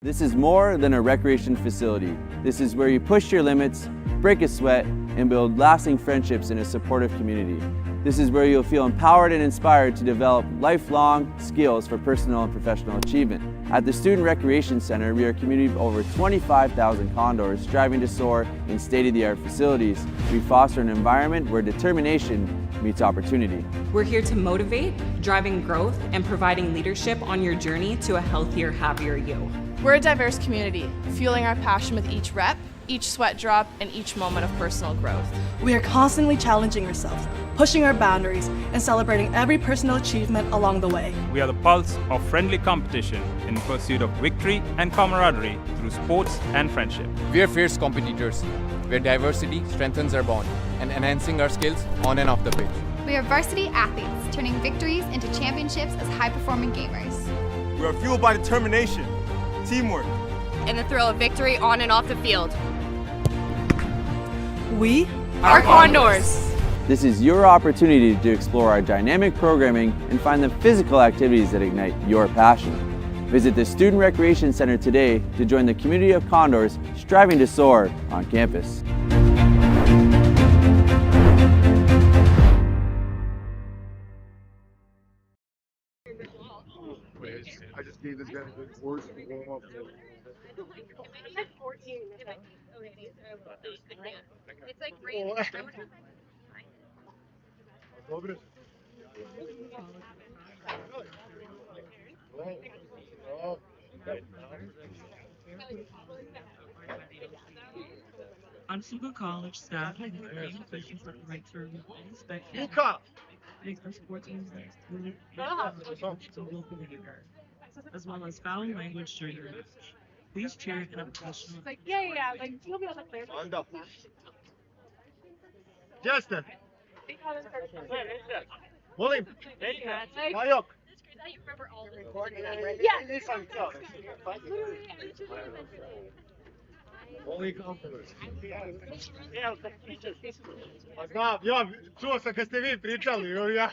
This is more than a recreation facility. This is where you push your limits, break a sweat, and build lasting friendships in a supportive community. This is where you'll feel empowered and inspired to develop lifelong skills for personal and professional achievement. At the Student Recreation Center, we are a community of over 25,000 Condors striving to soar in state-of-the-art facilities. We foster an environment where determination meets opportunity. We're here to motivate, driving growth, and providing leadership on your journey to a healthier, happier you. We're a diverse community, fueling our passion with each rep, each sweat drop, and each moment of personal growth. We are constantly challenging ourselves, pushing our boundaries, and celebrating every personal achievement along the way. We are the pulse of friendly competition in pursuit of victory and camaraderie through sports and friendship. We are fierce competitors, where diversity strengthens our bond and enhancing our skills on and off the pitch. We are varsity athletes, turning victories into championships as high-performing gamers. We are fueled by determination, teamwork, and the thrill of victory on and off the field. We are Condors. This is your opportunity to explore our dynamic programming and find the physical activities that ignite your passion. Visit the Student Recreation Center today to join the community of Condors striving to soar on campus. I just gave this guy a good words to warm up. It's like rain. Conestoga College staff and training officials have the right to inspection. Make our sports teams to local behavior, as well as foul language during the match. Please cheer in a professional. Like you'll be on the player. Justin. William. Mayok. You remember all the Only compliments. Znam, ja čuo sam kad ste vi pričali, ja.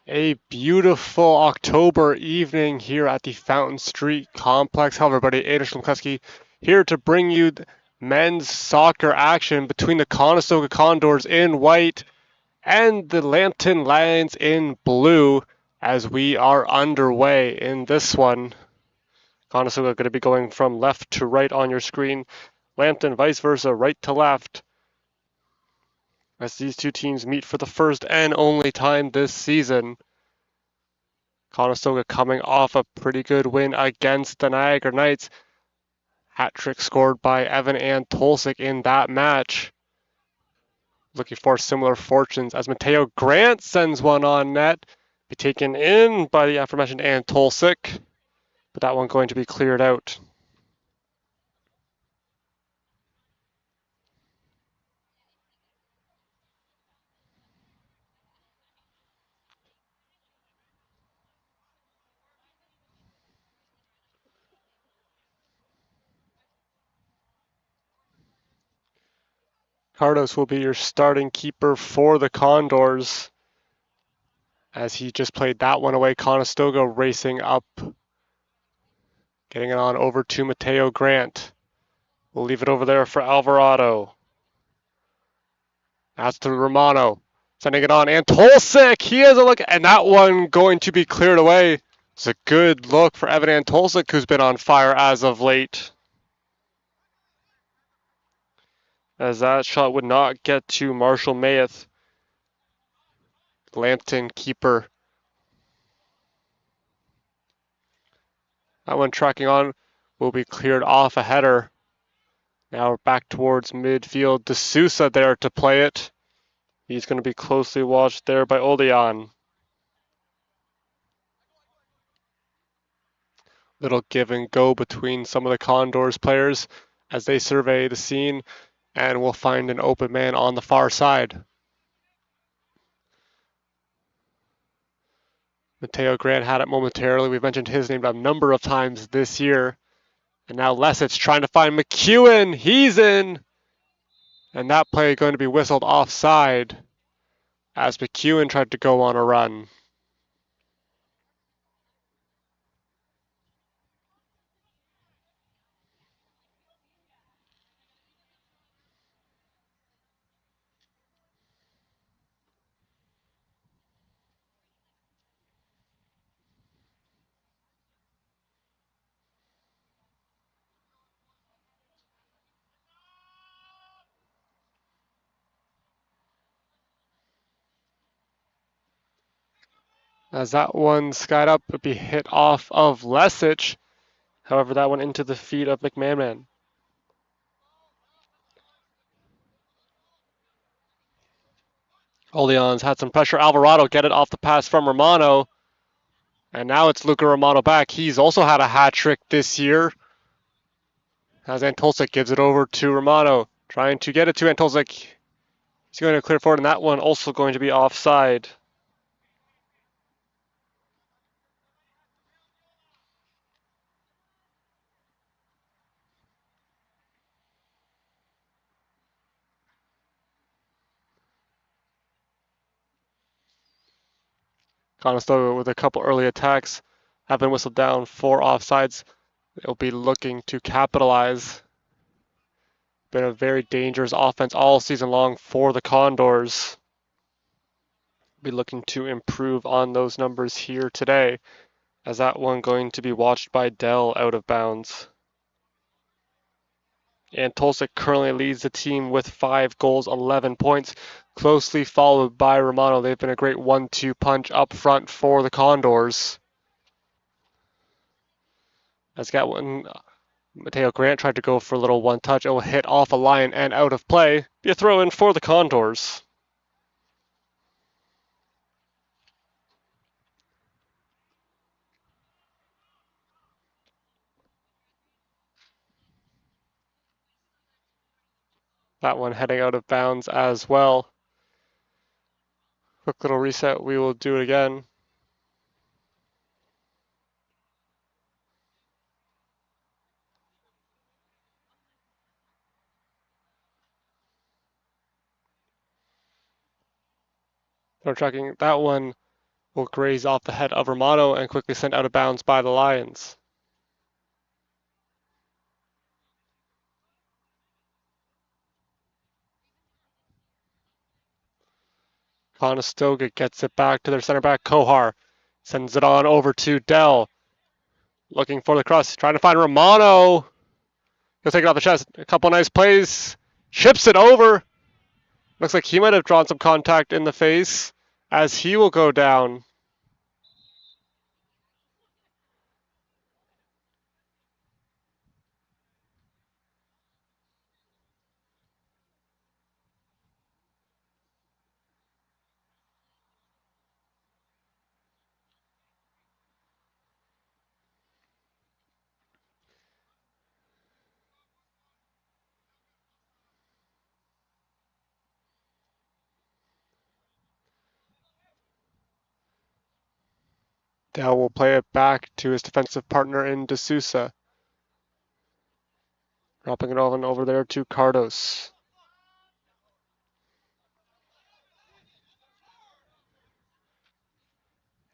A beautiful October evening here at the Fountain Street Complex. Hello everybody, Aiden Schlemkeski here to bring you men's soccer action between the Conestoga Condors in white and the Lambton Lions in blue as we are underway in this one. Conestoga going to be going from left to right on your screen. Lambton vice versa, right to left. As these two teams meet for the first and only time this season. Conestoga coming off a pretty good win against the Niagara Knights. Hat trick scored by Evan Antolsik in that match. Looking for similar fortunes as Mateo Grant sends one on net. Be taken in by the aforementioned Antolsik, but that one going to be cleared out. Cardos will be your starting keeper for the Condors as he just played that one away. Conestoga racing up, getting it on over to Mateo Grant. We'll leave it over there for Alvarado. That's to Romano. Sending it on. Antolsik! He has a look, and that one going to be cleared away. It's a good look for Evan Antolsik, who's been on fire as of late. As that shot would not get to Marshall Mayeth, Lambton keeper. That one tracking on will be cleared off a header. Now we're back towards midfield. D'Souza there to play it. He's going to be closely watched there by Oleon. Little give and go between some of the Condors players as they survey the scene, and we'll find an open man on the far side. Mateo Grant had it momentarily. We've mentioned his name a number of times this year. And now Lessett's trying to find McEwen. He's in. And that play going to be whistled offside as McEwen tried to go on a run. As that one skied up, it'd be hit off of Lesic. However, that went into the feet of McMahon. Oleon's had some pressure. Alvarado get it off the pass from Romano. And now it's Luca Romano back. He's also had a hat trick this year. As Antolsik gives it over to Romano. Trying to get it to Antolsik. He's going to clear forward, and that one also going to be offside. Conestoga with a couple early attacks have been whistled down for offsides. They'll be looking to capitalize. Been a very dangerous offense all season long for the Condors. Be looking to improve on those numbers here today, as that one going to be watched by Dell out of bounds. Antolsik currently leads the team with 5 goals, 11 points, closely followed by Romano. They've been a great 1-2 punch up front for the Condors. As got one, Mateo Grant tried to go for a little one touch. It will hit off a line and out of play. Be a throw in for the Condors. That one heading out of bounds as well. Quick little reset. We will do it again. They're tracking. That one will graze off the head of Romano and quickly sent out of bounds by the Lions. Conestoga gets it back to their center back, Kohar. Sends it on over to Dell. Looking for the cross, trying to find Romano. He'll take it off the chest. A couple nice plays. Chips it over. Looks like he might have drawn some contact in the face as he will go down. Dell will play it back to his defensive partner in D'Souza. Dropping it over there to Cardos.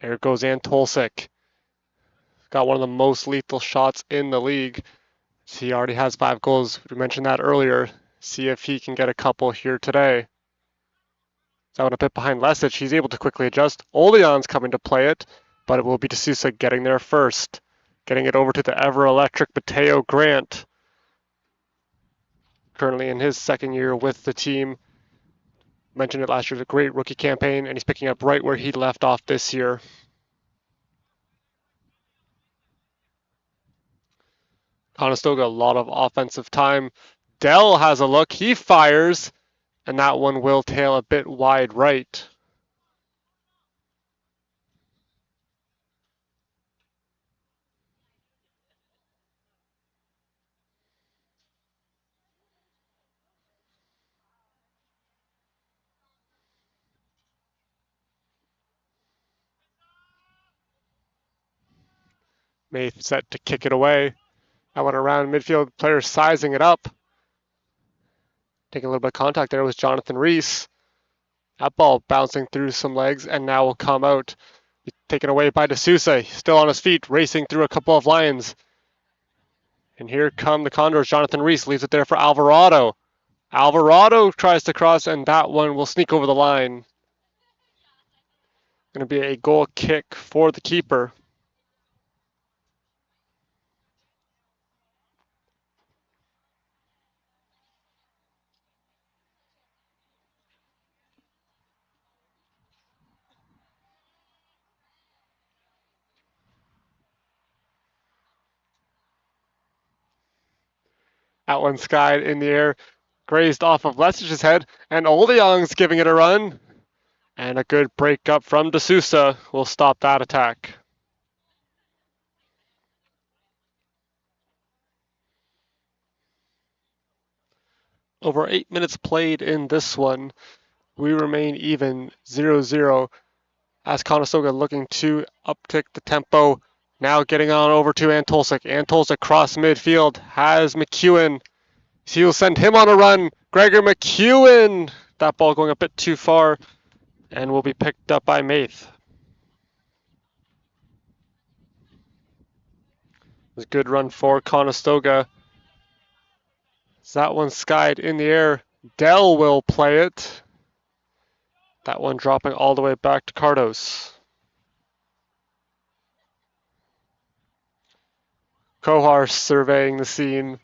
There goes Antolsik. Got one of the most lethal shots in the league. He already has 5 goals. We mentioned that earlier. See if he can get a couple here today. So a bit behind Lesic. He's able to quickly adjust. Oleon's coming to play it, but it will be D'Souza getting there first. Getting it over to the ever-electric Mateo Grant. Currently in his second year with the team. Mentioned it last year, a great rookie campaign, and he's picking up right where he left off this year. Conestoga, a lot of offensive time. Dell has a look. He fires, and that one will tail a bit wide right. Maith set to kick it away. That one around midfield, players sizing it up. Taking a little bit of contact there was Jonathan Reese. That ball bouncing through some legs and now will come out. Taken away by D'Souza, still on his feet, racing through a couple of lines. And here come the Condors. Jonathan Reese leaves it there for Alvarado. Alvarado tries to cross, and that one will sneak over the line. Going to be a goal kick for the keeper. That one skied in the air, grazed off of Lesic's head, and Oleong's giving it a run. And a good break up from D'Souza will stop that attack. Over 8 minutes played in this one. We remain even 0-0 as Conestoga looking to uptick the tempo. Now getting on over to Antolsik. Antolsik cross midfield has McEwen. He will send him on a run. Gregor McEwen. That ball going a bit too far and will be picked up by Maith. It was a good run for Conestoga. That one skied in the air. Dell will play it. That one dropping all the way back to Cardos. Kohar surveying the scene.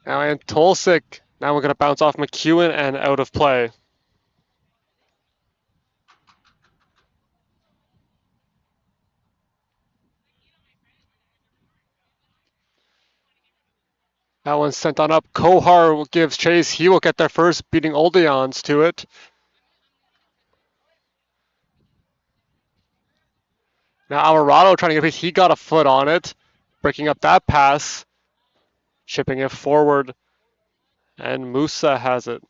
Now Antolsik. Now we're going to bounce off McEwen and out of play. That one's sent on up. Kohar gives chase. He will get there first, beating Oldeons to it. Now Alvarado trying to get a piece. He got a foot on it, breaking up that pass, chipping it forward, and Musa has it.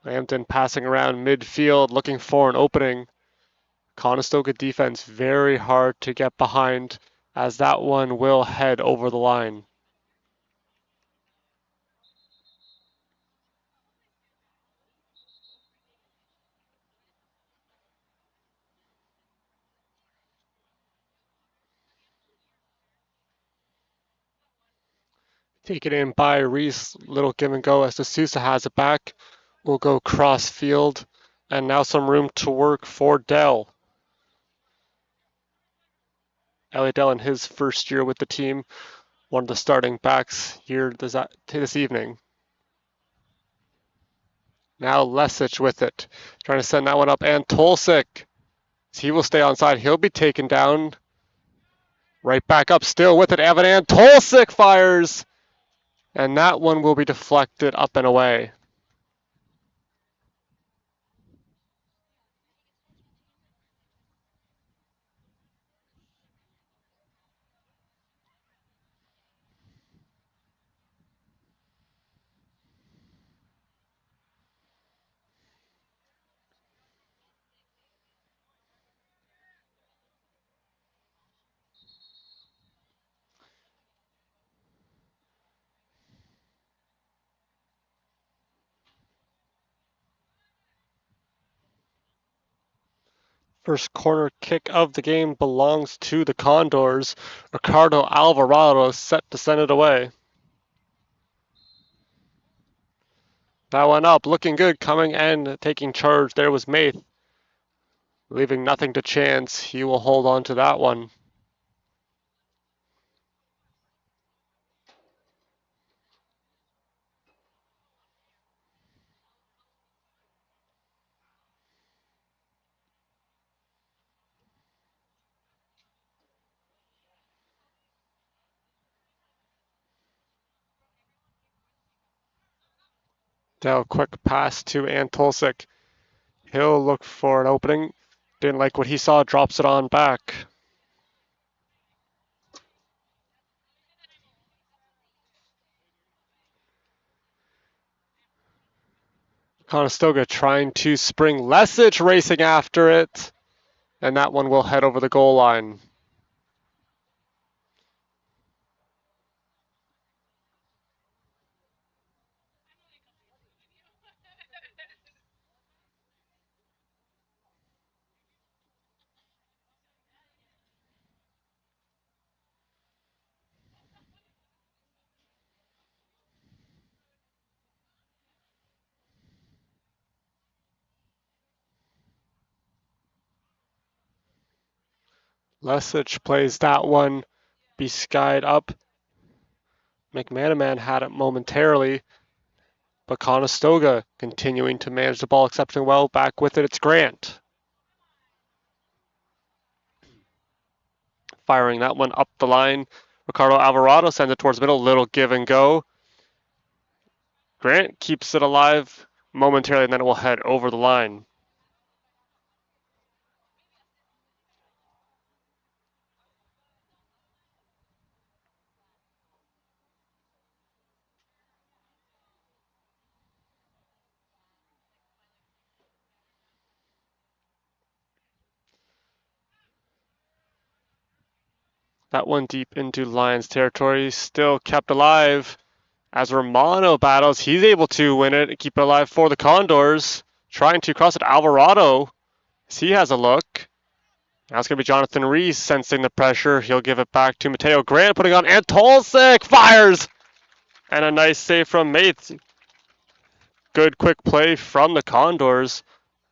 Lambton passing around midfield, looking for an opening. Conestoga defense very hard to get behind, as that one will head over the line. Taken in by Reese. Little give and go as the Sousa has it back. Will go cross field. And now some room to work for Dell. Ellie Dell in his first year with the team. One of the starting backs here this evening. Now Lesic with it. Trying to send that one up. And Tolsik. He will stay on side. He'll be taken down. Right back up still with it. Evan Tolsik fires. And that one will be deflected up and away. First corner kick of the game belongs to the Condors. Ricardo Alvarado set to send it away. That one up, looking good, coming and taking charge. There was Maith, leaving nothing to chance. He will hold on to that one. Now quick pass to Antolsik. He'll look for an opening. Didn't like what he saw, drops it on back. Conestoga trying to spring. Lesic racing after it. And that one will head over the goal line. Lesic plays that one. Be skied up. McManaman had it momentarily. But Conestoga continuing to manage the ball exceptionally well. Back with it, it's Grant. Firing that one up the line. Ricardo Alvarado sends it towards middle. Little give and go. Grant keeps it alive momentarily, and then it will head over the line. That one deep into Lions territory, still kept alive. As Romano battles, he's able to win it and keep it alive for the Condors. Trying to cross it, Alvarado. He has a look. Now it's going to be Jonathan Reese sensing the pressure. He'll give it back to Mateo Grant, putting on Antolsik. Fires! And a nice save from Maith. Good quick play from the Condors,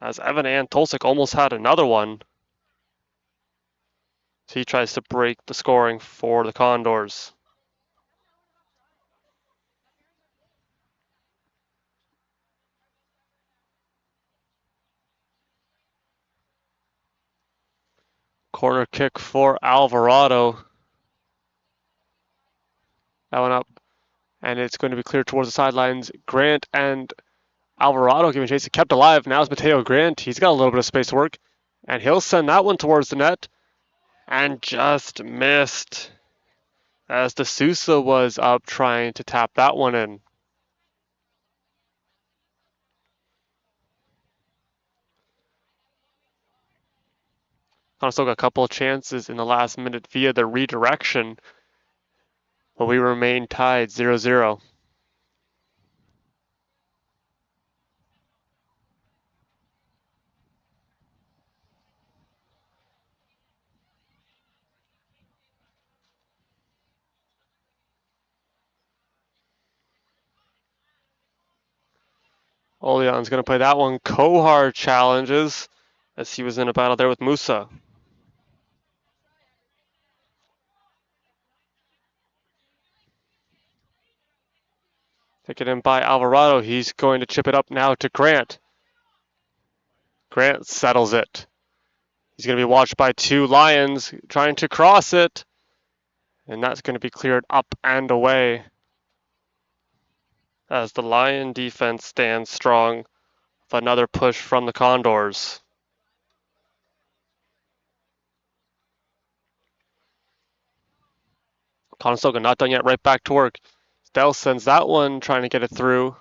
as Evan Antolsik almost had another one. So he tries to break the scoring for the Condors. Corner kick for Alvarado. That one up. And it's going to be cleared towards the sidelines. Grant and Alvarado giving chase. Kept alive. Now it's Mateo Grant. He's got a little bit of space to work. And he'll send that one towards the net. And just missed. As the Sousa was up trying to tap that one in. Still got a couple of chances in the last minute via the redirection. But we remain tied 0-0. Oleon's going to play that one. Kohar challenges as he was in a battle there with Musa. Taken in by Alvarado. He's going to chip it up now to Grant. Grant settles it. He's going to be watched by two Lions trying to cross it. And that's going to be cleared up and away as the Lion defense stands strong with another push from the Condors. Conestoga not done yet, right back to work. Dell sends that one, trying to get it through.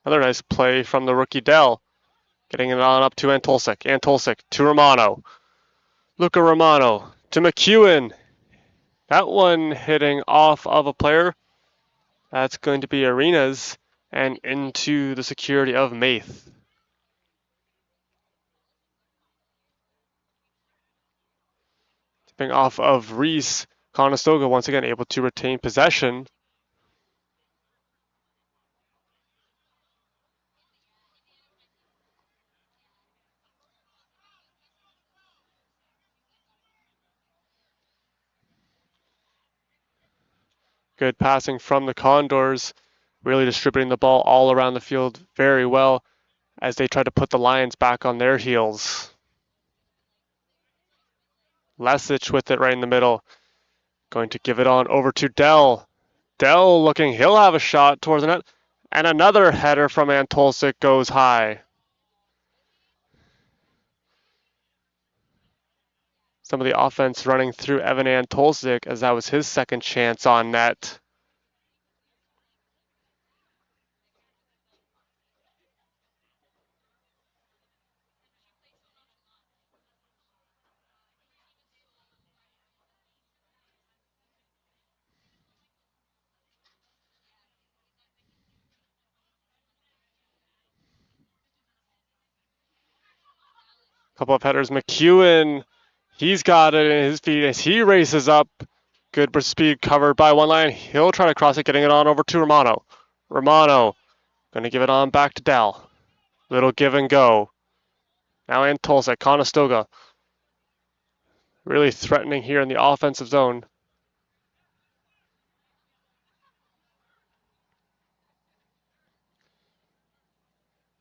Another nice play from the rookie Dell. Getting it on up to Antolsik. Antolsik to Romano. Luca Romano to McEwen. That one hitting off of a player. That's going to be Arenas and into the security of Maith. Tipping off of Reese. Conestoga once again able to retain possession. Good passing from the Condors, really distributing the ball all around the field very well as they try to put the Lions back on their heels. Lesic with it right in the middle. Going to give it on over to Dell. Dell looking, he'll have a shot towards the net. And another header from Antolsik goes high. Some of the offense running through Evan Antolsik as that was his second chance on net. Couple of headers. McEwen, he's got it in his feet as he races up. Good speed covered by one line. He'll try to cross it, getting it on over to Romano. Romano going to give it on back to Dell. Little give and go. Now Antolsik, Conestoga. Really threatening here in the offensive zone.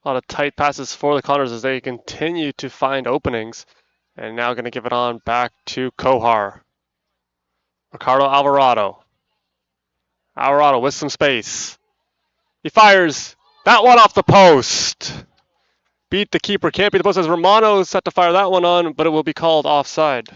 A lot of tight passes for the Condors as they continue to find openings. And now going to give it on back to Kohar. Ricardo Alvarado. Alvarado with some space. He fires that one off the post. Beat the keeper, can't beat the post as Romano is set to fire that one on, but it will be called offside.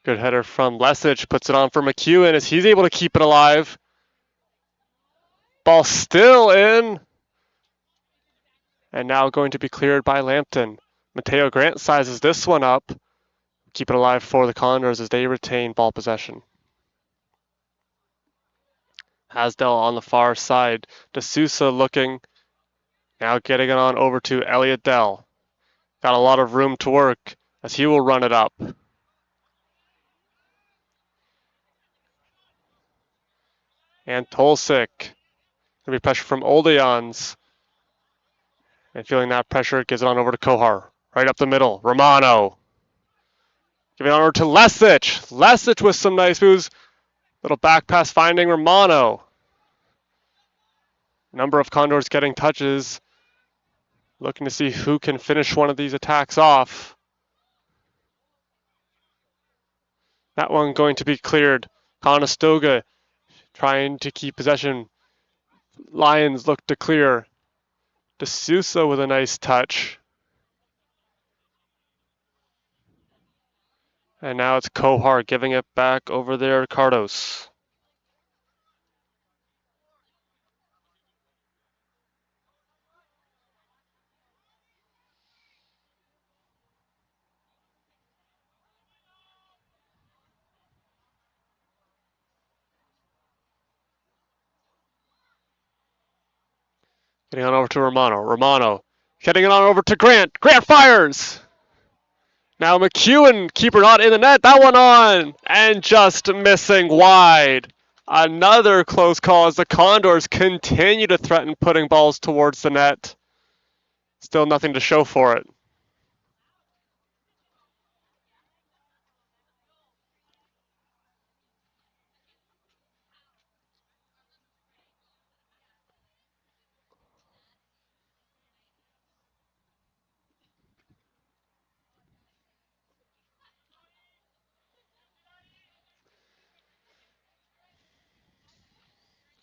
Good header from Lesic, puts it on for McEwen as he's able to keep it alive. Ball still in. And now going to be cleared by Lambton. Mateo Grant sizes this one up. Keep it alive for the Condors as they retain ball possession. Hasdell on the far side. D'Souza looking. Now getting it on over to Elliot Dell. Got a lot of room to work as he will run it up. Antolsik. Going to be pressure from Oleons. And feeling that pressure, gives it on over to Kohar. Right up the middle. Romano. Giving it on over to Lesic. Lesic with some nice moves. Little back pass finding Romano. Number of Condors getting touches. Looking to see who can finish one of these attacks off. That one going to be cleared. Conestoga trying to keep possession. Lions look to clear. D'Souza with a nice touch. And now it's Kohar giving it back over there to Cardos. Getting on over to Romano. Romano getting it on over to Grant. Grant fires! Now McEwen, keeper not in the net. That one on! And just missing wide. Another close call as the Condors continue to threaten putting balls towards the net. Still nothing to show for it.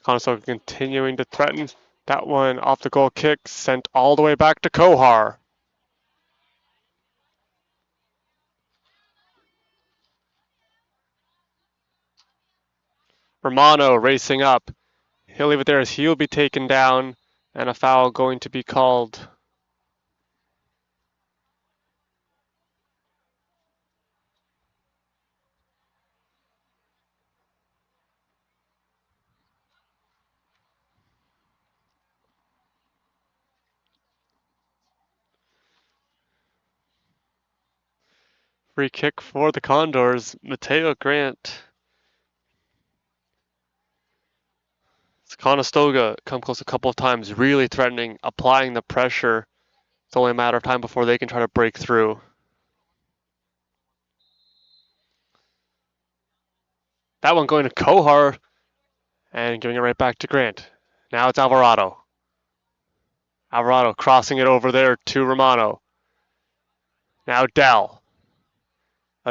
Conestoga continuing to threaten. That one off the goal kick, sent all the way back to Kohar. Romano racing up. He'll leave it there as he'll be taken down, and a foul going to be called. Free kick for the Condors. Mateo Grant. It's Conestoga come close a couple of times, really threatening, applying the pressure. It's only a matter of time before they can try to break through. That one going to Kohar and giving it right back to Grant. Now it's Alvarado. Alvarado crossing it over there to Romano. Now Dell.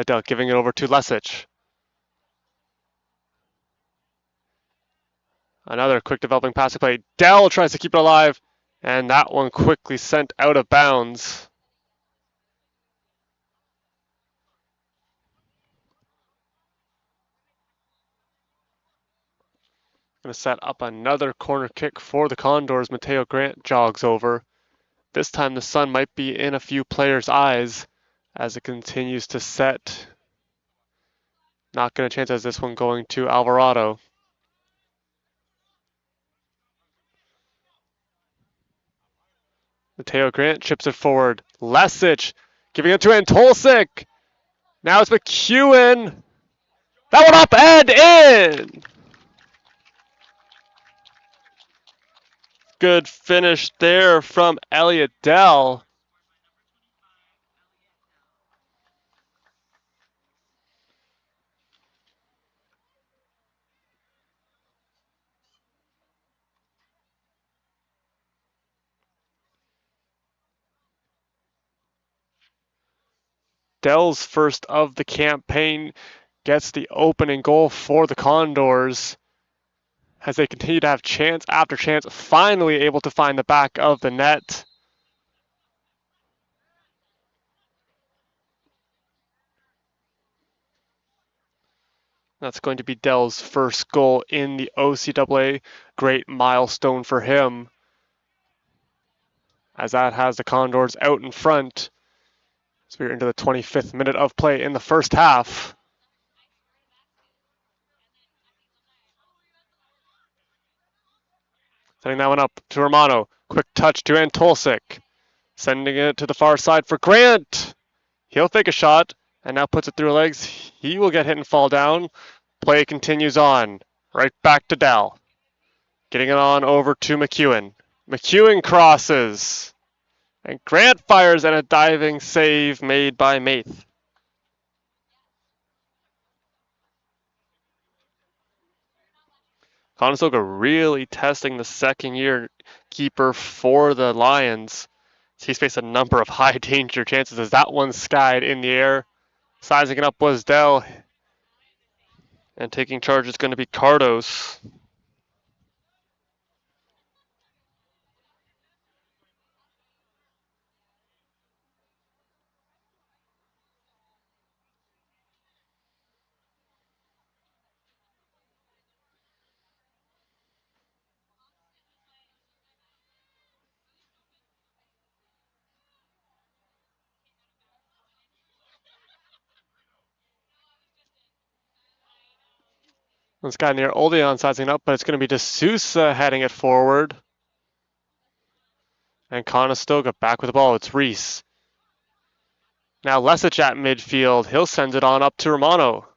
Dell giving it over to Lesic. Another quick developing passing play. Dell tries to keep it alive, and that one quickly sent out of bounds. Going to set up another corner kick for the Condors. Mateo Grant jogs over. This time the sun might be in a few players' eyes as it continues to set. Not going to chance as this one going to Alvarado. Mateo Grant chips it forward. Lesic giving it to Antolsik. Now it's McEwen. That one up and in! Good finish there from Elliot Dell. Dell's first of the campaign gets the opening goal for the Condors as they continue to have chance after chance, finally able to find the back of the net. That's going to be Dell's first goal in the OCAA. Great milestone for him, as that has the Condors out in front. So we're into the 25th minute of play in the first half. Setting that one up to Romano. Quick touch to Antolsik. Sending it to the far side for Grant. He'll take a shot and now puts it through legs. He will get hit and fall down. Play continues on. Right back to Dell. Getting it on over to McEwen. McEwen crosses. And Grant fires, and a diving save made by Maith. Conestoga really testing the second-year keeper for the Lions. He's faced a number of high danger chances as that one skied in the air. Sizing it up was Dell. And taking charge is going to be Cardos. This guy near Oldeon sizing up, but it's going to be D'Souza heading it forward. And Conestoga back with the ball. It's Reese. Now Lesich at midfield. He'll send it on up to Romano.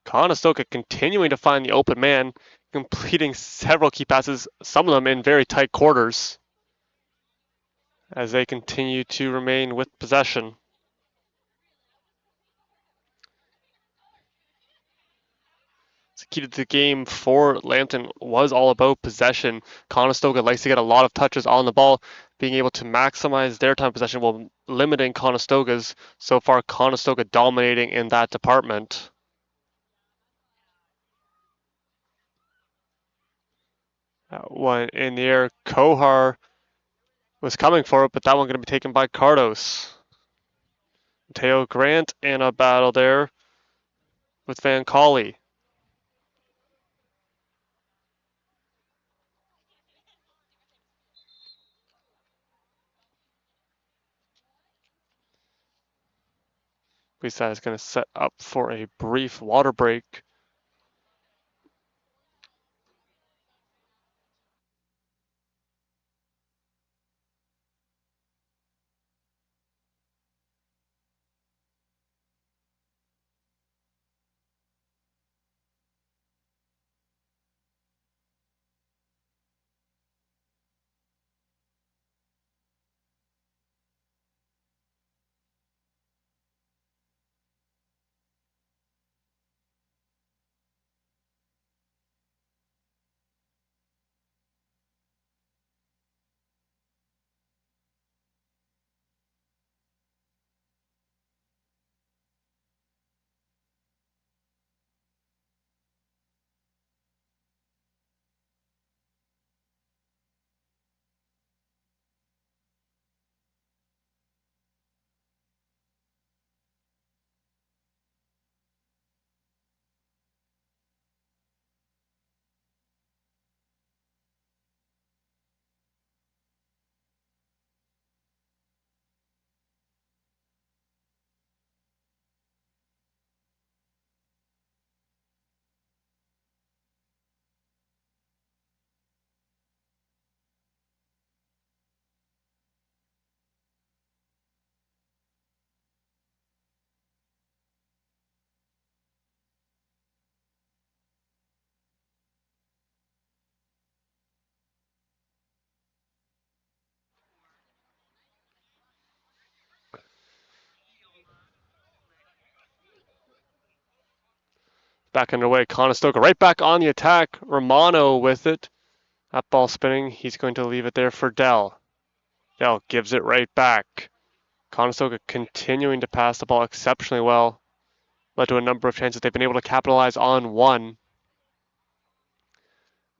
Conestoga continuing to find the open man, completing several key passes, some of them in very tight quarters, as they continue to remain with possession. The key to the game for Lambton was all about possession. Conestoga likes to get a lot of touches on the ball, being able to maximize their time possession while limiting Conestoga's. So far, Conestoga dominating in that department. One in the air, Kohar was coming for it, but that one going to be taken by Cardos. Mateo Grant in a battle there with Van Colley. Lisa is going to set up for a brief water break. Back underway, Conestoga right back on the attack. Romano with it. That ball spinning, he's going to leave it there for Dell. Dell gives it right back. Conestoga continuing to pass the ball exceptionally well. Led to a number of chances they've been able to capitalize on one.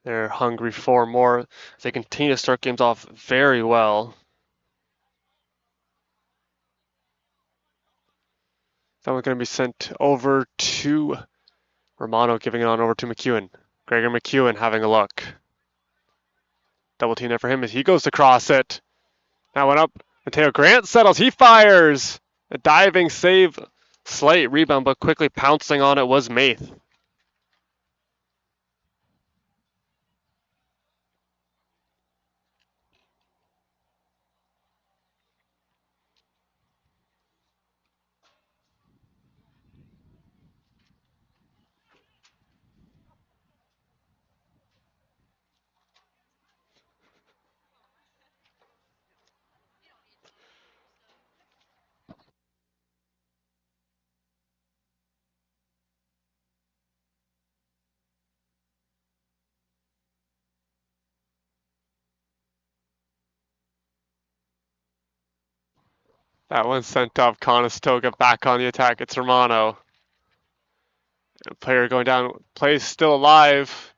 They're hungry for more as they continue to start games off very well. That one's going to be sent over to Romano, giving it on over to McEwen. Gregor McEwen having a look. Double team there for him as he goes to cross it. That went up. Mateo Grant settles. He fires. A diving save. Slight rebound, but quickly pouncing on it was Maith. That one sent off Conestoga back on the attack. It's Romano. A player going down. Play still alive.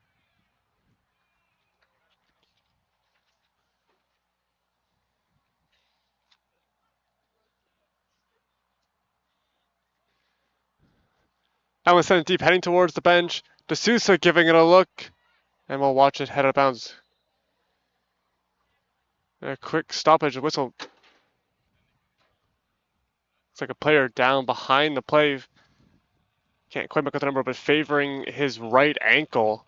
That one sent deep, heading towards the bench. D'Souza giving it a look. And we'll watch it head out of bounds. A quick stoppage whistle. It's like a player down behind the play. Can't quite make out the number, but favoring his right ankle.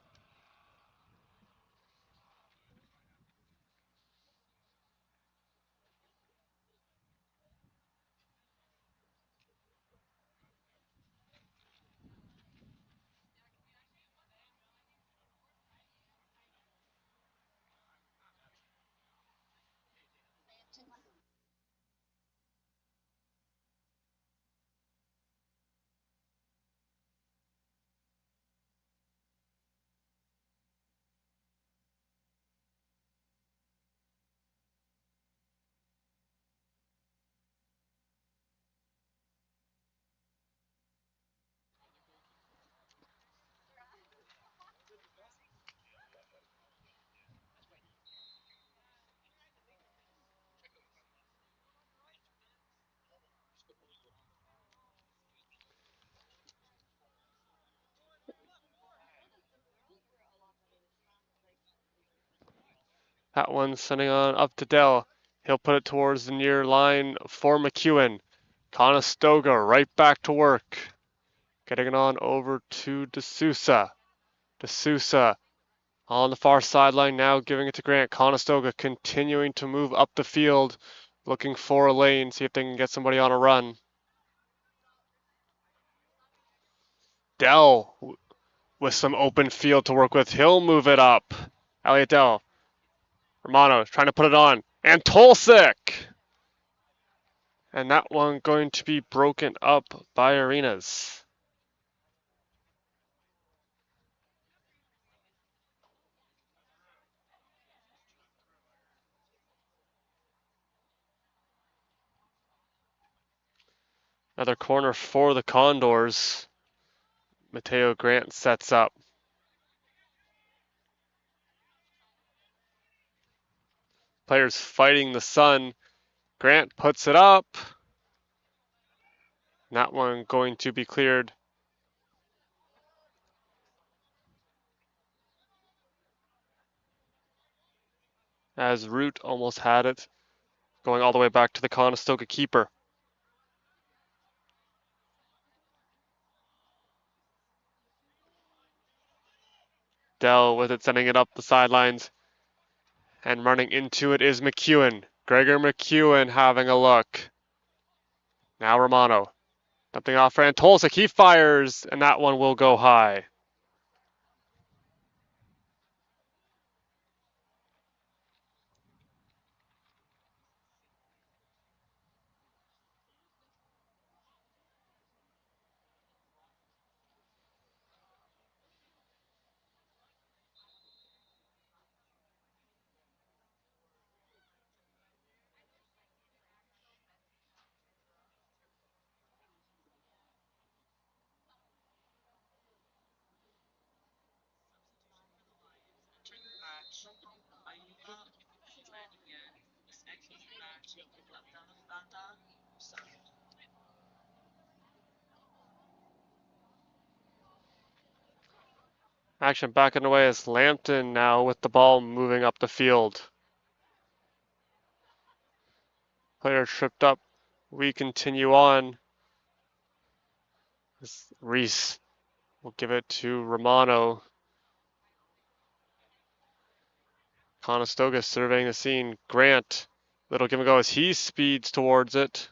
That one sending on up to Dell. He'll put it towards the near line for McEwen. Conestoga right back to work. Getting it on over to D'Souza. D'Souza on the far sideline now, giving it to Grant. Conestoga continuing to move up the field, looking for a lane, see if they can get somebody on a run. Dell with some open field to work with. He'll move it up. Elliot Dell. Romano trying to put it on. And Tolsik! And that one going to be broken up by Arenas. Another corner for the Condors. Mateo Grant sets up. Players fighting the sun. Grant puts it up. That one going to be cleared. As Root almost had it. Going all the way back to the Conestoga keeper. Dell with it, sending it up the sidelines. And running into it is McEwen. Gregor McEwen having a look. Now Romano. Dumping off for Antolsik. He fires, and that one will go high. Action back and away as Lambton now with the ball moving up the field. Player tripped up. We continue on. Reese will give it to Romano. Conestoga surveying the scene. Grant, little give and go as he speeds towards it.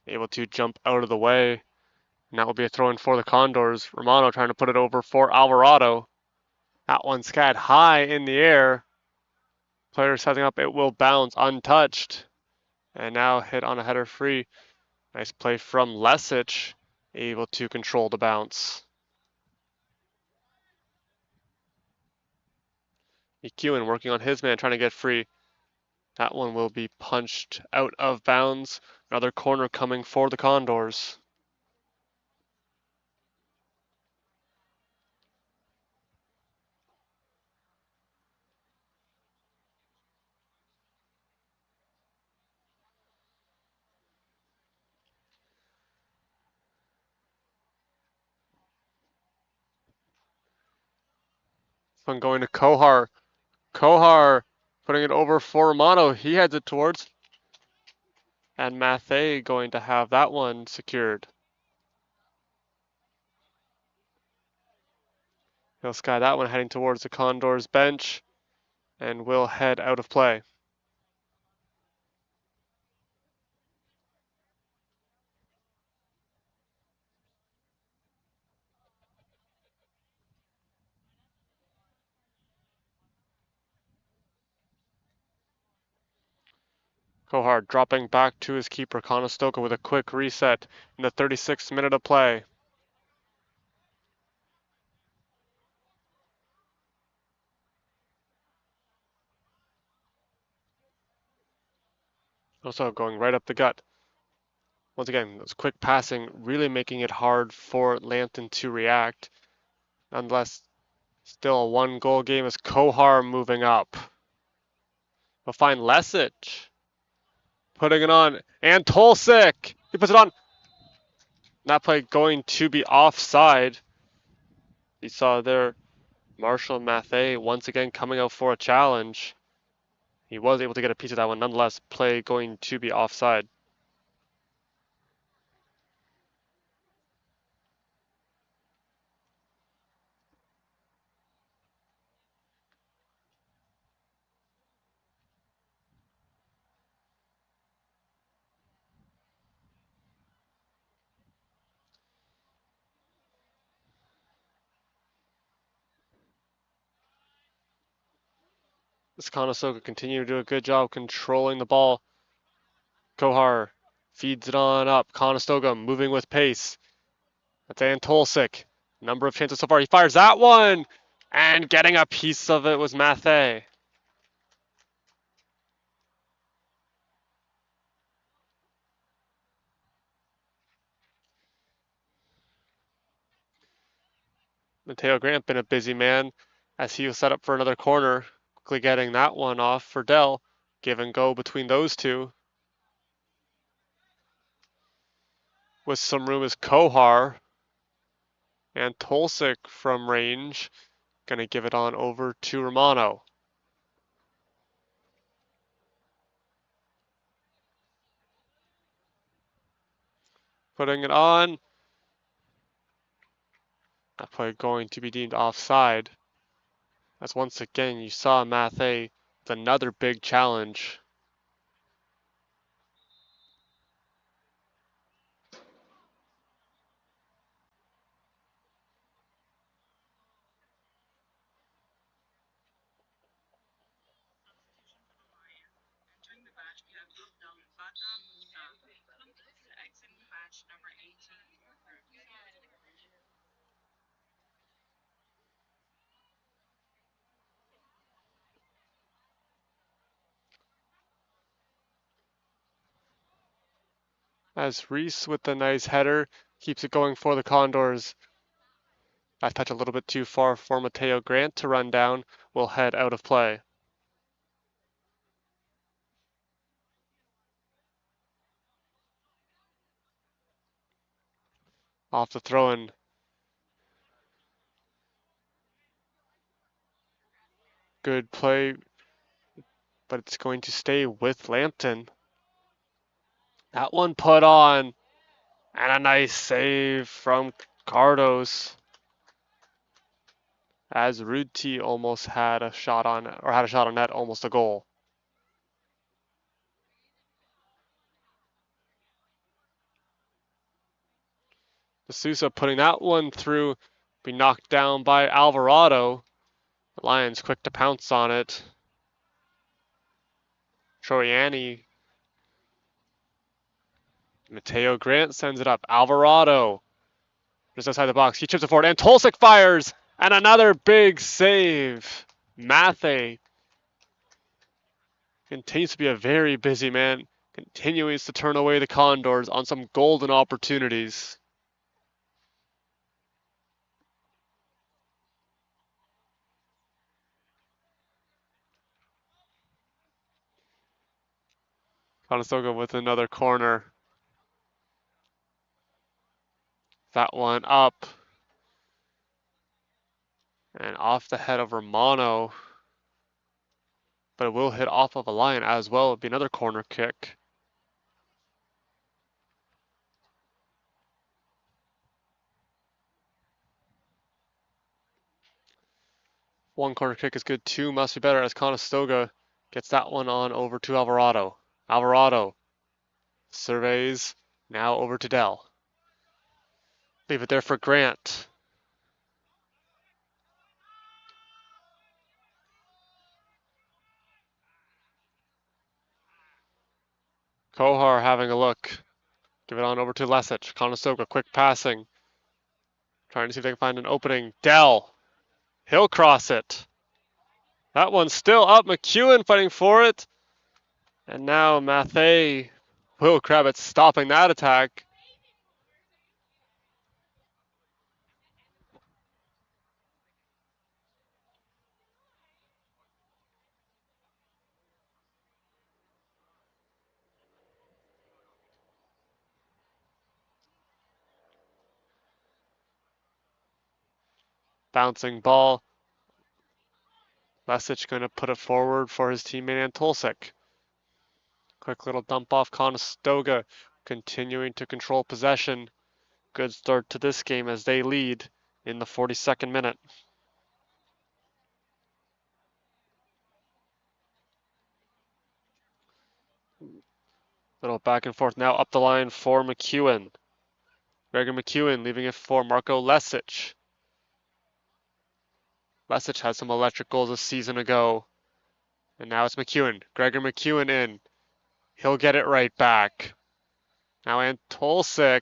Able to jump out of the way. And that will be a throw in for the Condors. Romano trying to put it over for Alvarado. That one skied high in the air. Player setting up, it will bounce untouched. And now hit on a header free. Nice play from Lesic, able to control the bounce. McEwen working on his man, trying to get free. That one will be punched out of bounds. Another corner coming for the Condors. One going to Kohar. Kohar putting it over for Romano. He heads it towards. And Mathey going to have that one secured. He'll sky that one heading towards the Condors bench and will head out of play. Kohar dropping back to his keeper, Conestoga, with a quick reset in the 36th minute of play. Also going right up the gut. Once again, those quick passing really making it hard for Lambton to react. Nonetheless, still a one-goal game as Kohar moving up. We'll find Lesic. Putting it on, and Tolsik! He puts it on. That play going to be offside. You saw there Marshall Mathey once again coming out for a challenge. He was able to get a piece of that one. Nonetheless, play going to be offside. This Conestoga continue to do a good job controlling the ball. Kohar feeds it on up. Conestoga moving with pace. That's Antolsik. Number of chances so far. He fires that one! And getting a piece of it was Mathey. Mateo Grant been a busy man as he was set up for another corner. Quickly getting that one off for Dell. Give and go between those two. With some room is Kohar. And Tolsik from range. Gonna give it on over to Romano. Putting it on. That play going to be deemed offside. As once again you saw Mathey with another big challenge. As Reese with the nice header keeps it going for the Condors. That touch a little bit too far for Mateo Grant to run down. Will head out of play. Off the throw-in. Good play, but it's going to stay with Lambton. That one put on, and a nice save from Cardos. As Ruti almost had a shot on, or had a shot on net, almost a goal. D'Souza putting that one through, be knocked down by Alvarado. The Lions quick to pounce on it. Troiani. Mateo Grant sends it up. Alvarado. Just outside the box. He chips it forward. And Tolsik fires. And another big save. Mathey continues to be a very busy man. Continues to turn away the Condors on some golden opportunities. Conestoga with another corner. That one up. And off the head of Romano. But it will hit off of a line as well. It'll be another corner kick. One corner kick is good. Two must be better as Conestoga gets that one on over to Alvarado. Alvarado surveys. Now over to Dell. Leave it there for Grant. Kohar having a look. Give it on over to Lesic. Conestoga quick passing. Trying to see if they can find an opening. Dell. He'll cross it. That one's still up. McEwen fighting for it. And now Mathey, Will Kravitz stopping that attack. Bouncing ball Lesic going to put it forward for his teammate Antolsek. Quick little dump off. Conestoga continuing to control possession. Good start to this game as they lead in the 42nd minute. Little back and forth now up the line for McEwen. Gregor McEwen leaving it for Marco Lesic. Lesic had some electric goals a season ago. And now it's McEwen. Gregor McEwen in. He'll get it right back. Now Antolsek.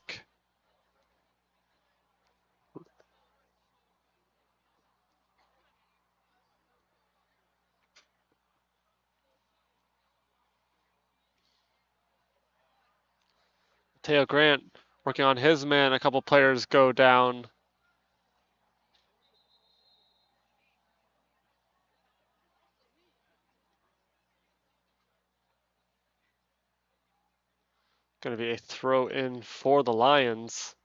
Mateo Grant working on his man. A couple players go down. Going to be a throw in for the Lions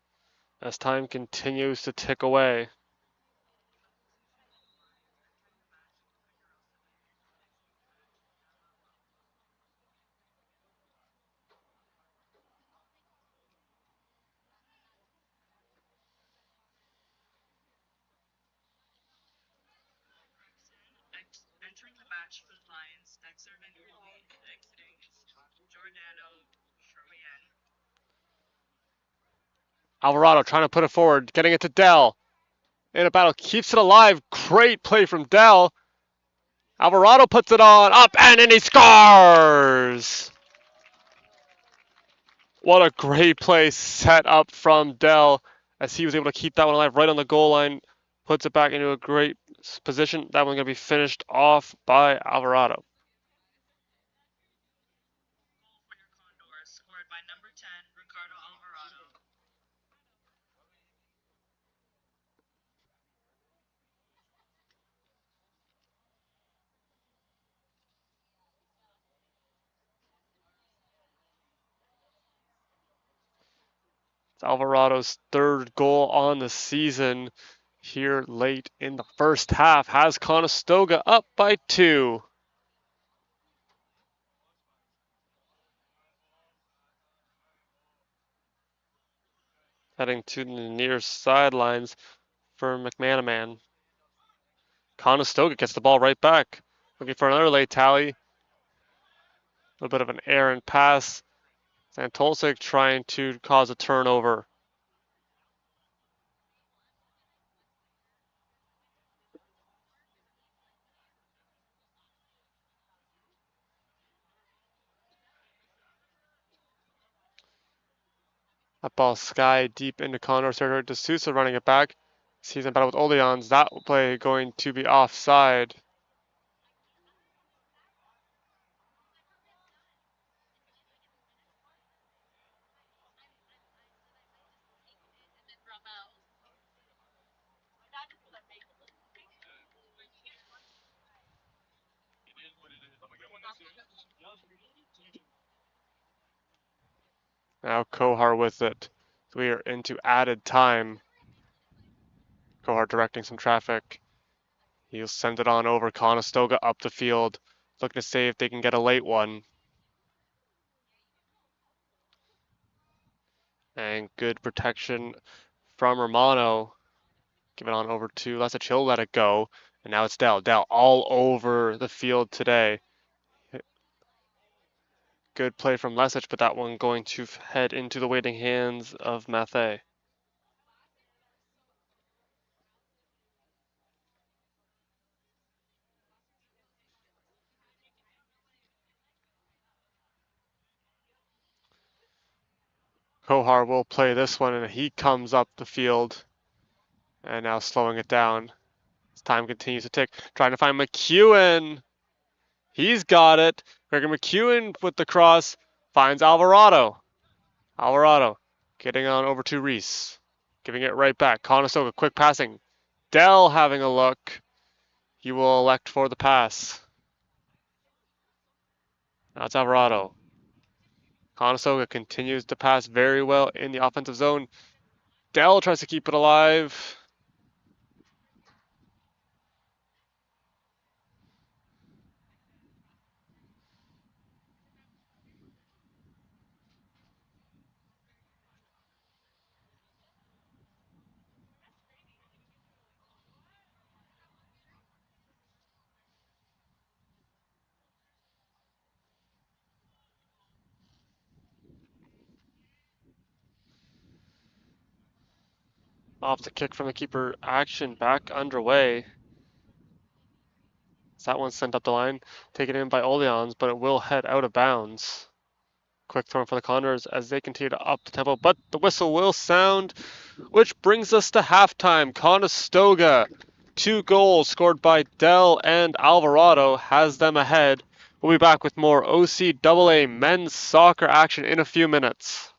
as time continues to tick away. Entering the match for the Lions, next serving goalie and exiting is Giordano Sherman. Alvarado trying to put it forward, getting it to Dell. In a battle, keeps it alive. Great play from Dell. Alvarado puts it on, up, and in he scores! What a great play set up from Dell as he was able to keep that one alive right on the goal line. Puts it back into a great position. That one's going to be finished off by Alvarado. Goal for your Condors, scored by number 10, Ricardo Alvarado. It's Alvarado's third goal on the season here late in the first half. Has Conestoga up by 2. Heading to the near sidelines for McManaman. Conestoga gets the ball right back. Looking for another late tally. A little bit of an errant pass. Antolsek trying to cause a turnover. That ball sky deep into Condors territory. D'Souza running it back. Sees in battle with Oleans. That play going to be offside. Now Kohar with it. So we are into added time. Kohar directing some traffic. He'll send it on over. Conestoga up the field. Looking to see if they can get a late one. And good protection from Romano. Give it on over to Lesic. He'll let it go. And now it's Dell. Dell all over the field today. Good play from Lesic, but that one going to head into the waiting hands of Mathé. Kohar will play this one, and he comes up the field. And now slowing it down. As time continues to tick. Trying to find McEwen. He's got it. Gregor McEwen with the cross. Finds Alvarado. Alvarado getting on over to Reese. Giving it right back. Conestoga, quick passing. Dell having a look. He will elect for the pass. Now it's Alvarado. Conestoga continues to pass very well in the offensive zone. Dell tries to keep it alive. Off the kick from the keeper, action back underway. That one's sent up the line, taken in by Oleans, but it will head out of bounds. Quick throw for the Condors as they continue to up the tempo, but the whistle will sound, which brings us to halftime. Conestoga, 2 goals scored by Dell and Alvarado, has them ahead. We'll be back with more OCAA men's soccer action in a few minutes.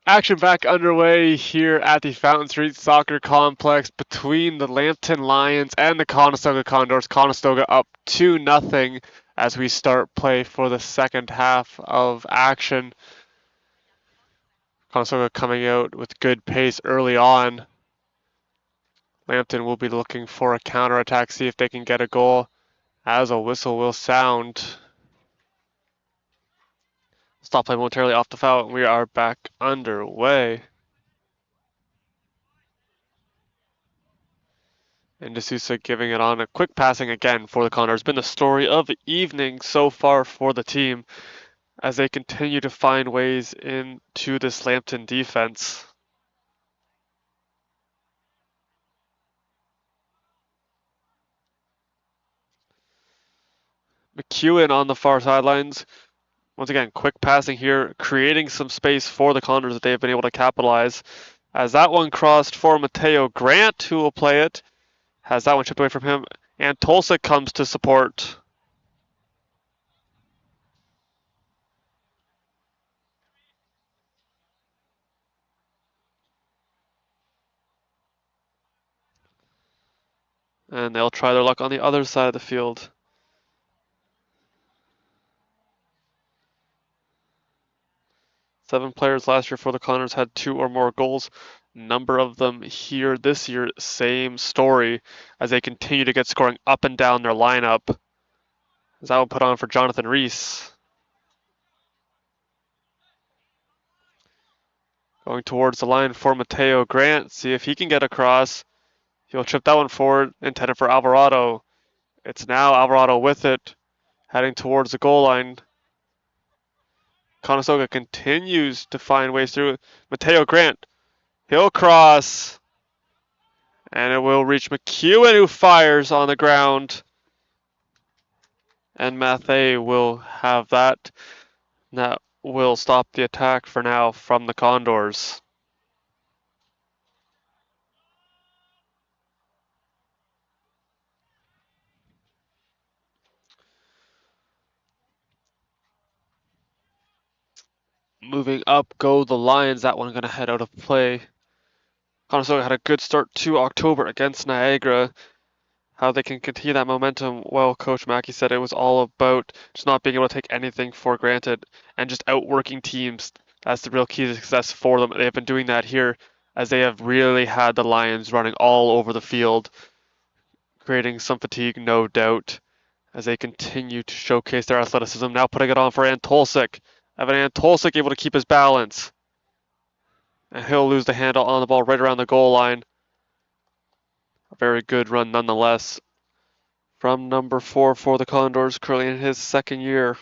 Action back underway here at the Fountain Street Soccer Complex between the Lambton Lions and the Conestoga Condors. Conestoga up 2-0 as we start play for the second half of action. Conestoga coming out with good pace early on. Lambton will be looking for a counterattack, see if they can get a goal as a whistle will sound. Stop play momentarily off the foul, and we are back underway. And D'Souza giving it on. A quick passing again for the Condors. Been the story of the evening so far for the team as they continue to find ways into this Lambton defense. McEwen on the far sidelines. Once again, quick passing here, creating some space for the Condors that they've been able to capitalize. As that one crossed for Mateo Grant, who will play it. Has that one chipped away from him. And Tulsa comes to support. And they'll try their luck on the other side of the field. Seven players last year for the Condors had 2 or more goals. Number of them here this year, same story as they continue to get scoring up and down their lineup. As that one put on for Jonathan Reese. Going towards the line for Mateo Grant. See if he can get across. He'll chip that one forward, intended for Alvarado. It's now Alvarado with it, heading towards the goal line. Conestoga continues to find ways through. Mateo Grant, he'll cross. And it will reach McEwen, who fires on the ground. And Mathey will have that. That will stop the attack for now from the Condors. Moving up go the Lions. That one going to head out of play. Conestoga had a good start to October against Niagara. How they can continue that momentum, well, Coach Mackey said it was all about just not being able to take anything for granted and just outworking teams. That's the real key to success for them. They have been doing that here as they have really had the Lions running all over the field, creating some fatigue, no doubt, as they continue to showcase their athleticism. Now putting it on for Antolsik. Evan Antolsik able to keep his balance. And he'll lose the handle on the ball right around the goal line. A very good run nonetheless from number 4 for the Condors, currently in his second year.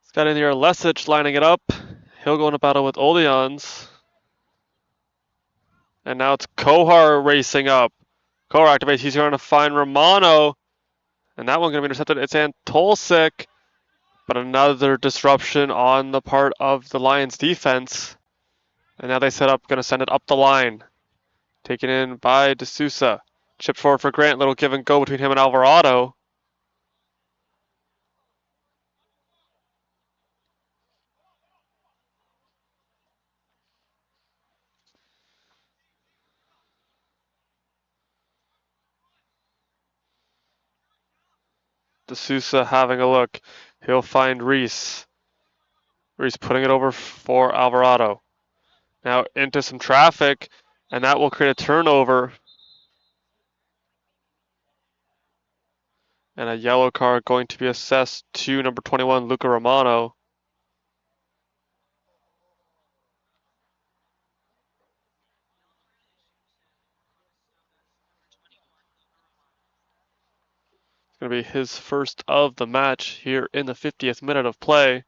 It's got in here Lesic lining it up. He'll go into battle with Oleans. And now it's Kohar racing up. Kohar activates. He's going to find Romano. And that one going to be intercepted. It's Antolsik. But another disruption on the part of the Lions defense. And now they set up, going to send it up the line. Taken in by D'Souza. Chipped forward for Grant. Little give and go between him and Alvarado. D'Souza having a look. He'll find Reese. Reese putting it over for Alvarado. Now into some traffic, and that will create a turnover. And a yellow card going to be assessed to number 21, Luca Romano. It's going to be his first of the match here in the 50th minute of play.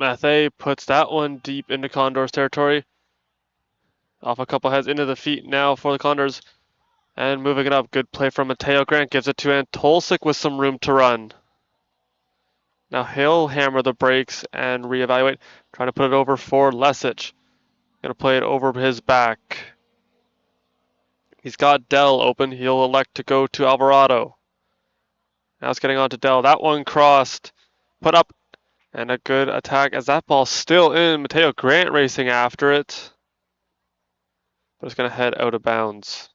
Mathey puts that one deep into Condors territory. Off a couple heads into the feet now for the Condors. And moving it up. Good play from Mateo Grant. Gives it to Antolsik with some room to run. Now he'll hammer the brakes and reevaluate. Trying to put it over for Lesic. Gonna play it over his back. He's got Dell open. He'll elect to go to Alvarado. Now it's getting on to Dell. That one crossed. Put up. And a good attack as that ball's still in. Mateo Grant racing after it. But it's going to head out of bounds.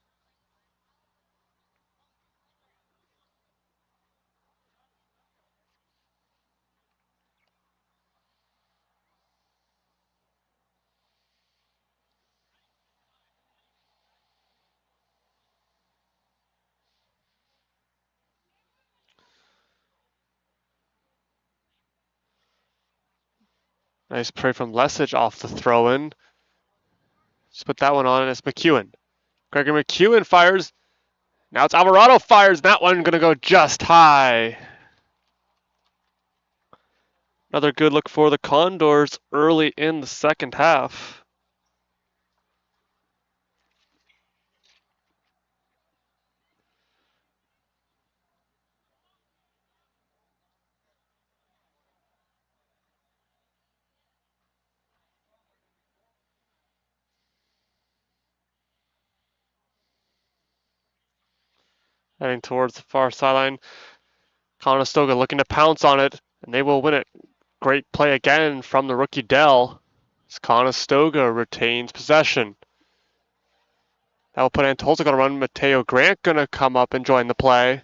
Nice play from Lesic off the throw-in. Just put that one on, and it's McEwen. Gregory McEwen fires. Now it's Alvarado fires. That one going to go just high. Another good look for the Condors early in the second half. Heading towards the far sideline. Conestoga looking to pounce on it, and they will win it. Great play again from the rookie Dell. As Conestoga retains possession. That will put Antolsik on a run. Mateo Grant going to come up and join the play.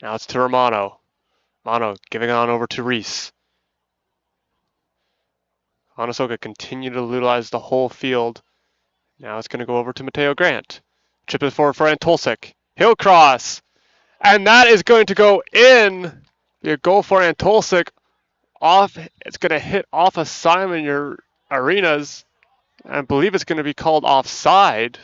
Now it's to Romano. Romano giving it on over to Reese. Conestoga continue to utilize the whole field. Now it's going to go over to Mateo Grant. Chip it forward for Antolsik. He'll cross. And that is going to go in. Your goal for Antolsik. Off. It's going to hit off of Simon Arenas. I believe it's going to be called offside.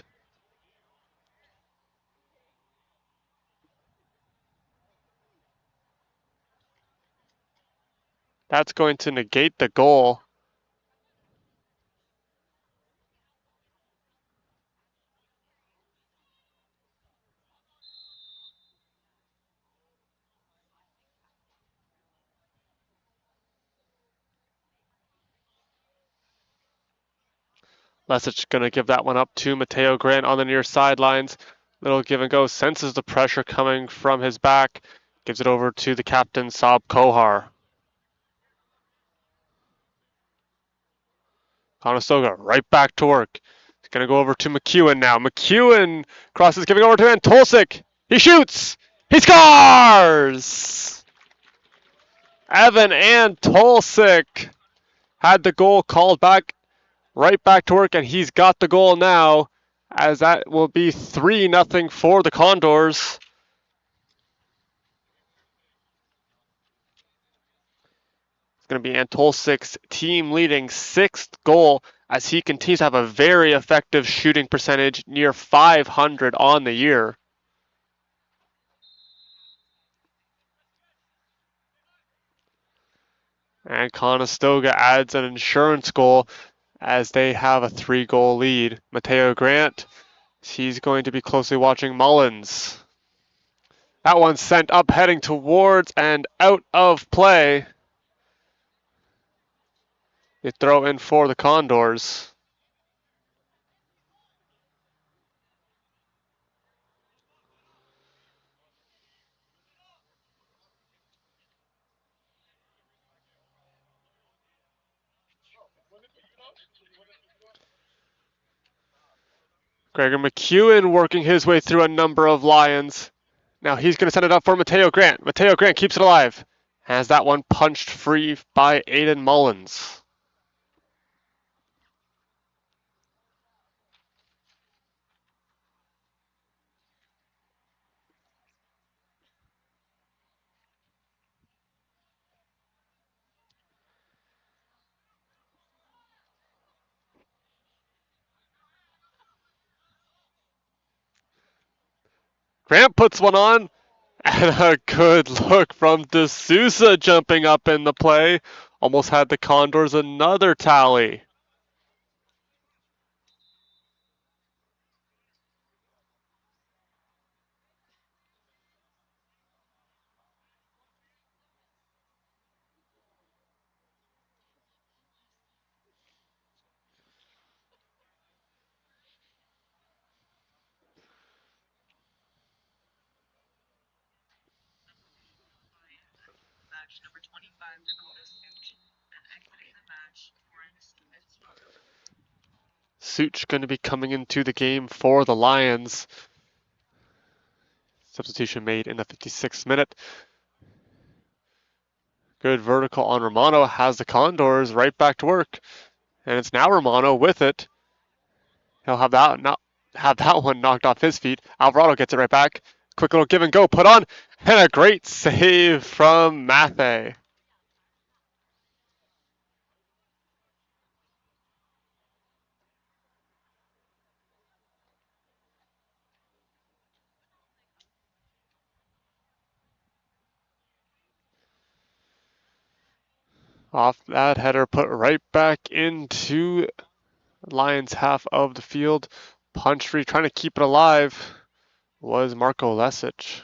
That's going to negate the goal. Lesic going to give that one up to Mateo Grant on the near sidelines. Little give and go. Senses the pressure coming from his back. Gives it over to the captain, Saab Kohar. Conestoga right back to work. He's going to go over to McEwen now. McEwen crosses, giving over to Antolsik. He shoots. He scores! Evan Antolsik had the goal called back. Right back to work, and he's got the goal now, as that will be 3-0 for the Condors. It's going to be Antolsik's team leading 6th goal, as he continues to have a very effective shooting percentage, near 500 on the year. And Conestoga adds an insurance goal, as they have a 3-goal lead. Mateo Grant, he's going to be closely watching Mullins. That one's sent up, heading towards and out of play. They throw in for the Condors. Gregor McEwen working his way through a number of Lions. Now he's going to send it up for Mateo Grant. Mateo Grant keeps it alive. Has that one punched free by Aiden Mullins. Grant puts one on, And a good look from D'Souza jumping up in the play. Almost had the Condors another tally. Such going to be coming into the game for the Lions. Substitution made in the 56th minute. Good vertical on Romano, has the Condors right back to work. And it's now Romano with it. He'll have that one knocked off his feet. Alvarado gets it right back. Quick little give and go, put on, and a great save from Mathey. Off that header, put right back into Lions half of the field. Punch free, trying to keep it alive, was Marco Lesic.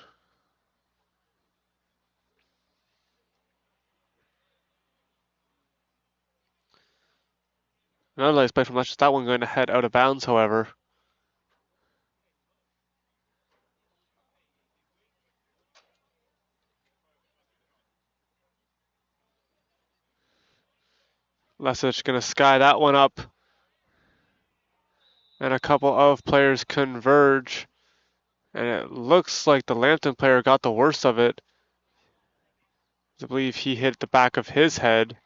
Another nice play from Lesic. That one going to head out of bounds, however. Lesic going to sky that one up. And a couple of players converge. And it looks like the Lambton player got the worst of it. I believe he hit the back of his head.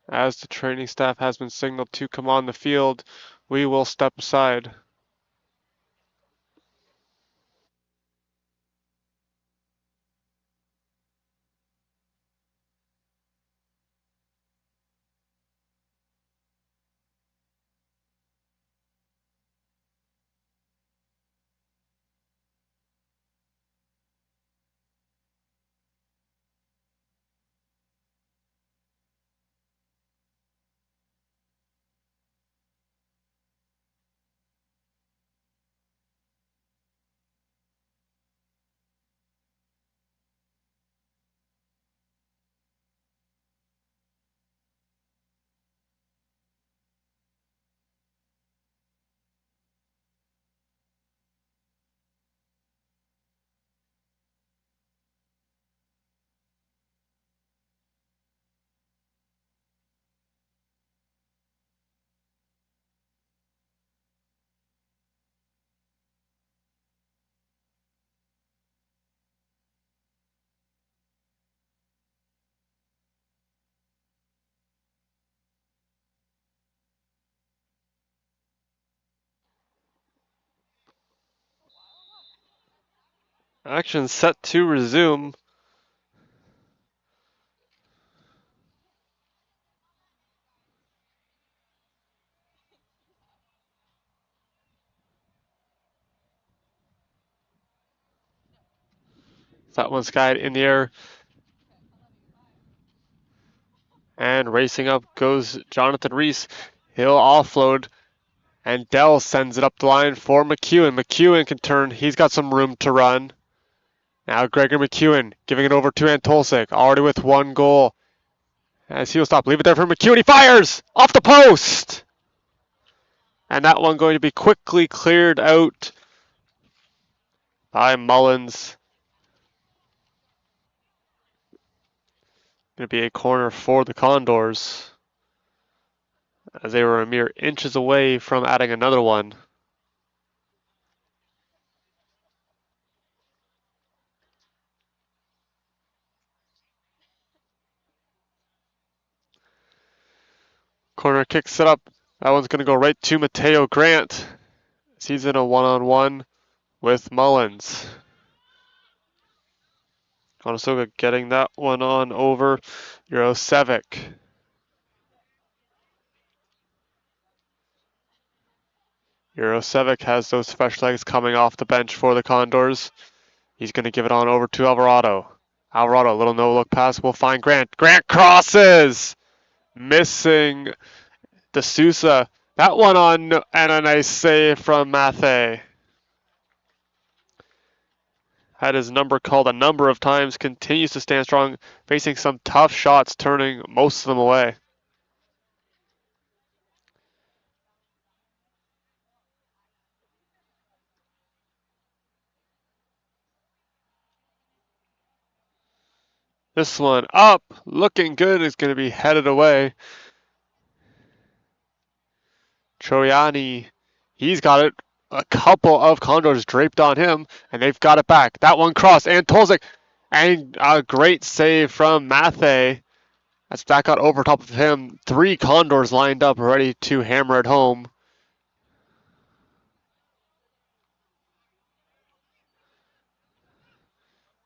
As the training staff has been signaled to come on the field, we will step aside. Action set to resume. That one's skied in the air. And racing up goes Jonathan Reese. He'll offload. And Dell sends it up the line for McEwen. McEwen can turn. He's got some room to run. Now Gregor McEwen giving it over to Antolsik. Already with one goal. As he'll stop. Leave it there for McEwen. He fires! Off the post! And that one going to be quickly cleared out by Mullins. Going to be a corner for the Condors, as they were a mere inches away from adding another one. Corner kick set up. That one's going to go right to Mateo Grant. He's in a one-on-one with Mullins. Conestoga getting that one on over Jurosevic. Jurosevic has those fresh legs coming off the bench for the Condors. He's going to give it on over to Alvarado. Alvarado, little no-look pass, will find Grant. Grant crosses! Missing De Sousa. That one on, and a nice save from Mathe. Had his number called a number of times, continues to stand strong, facing some tough shots, turning most of them away. This one up, looking good, is going to be headed away. Troiani, he's got it. A couple of Condors draped on him, and they've got it back. That one crossed, and Tolzik, and a great save from Mathe. As that got over top of him. 3 Condors lined up, ready to hammer it home.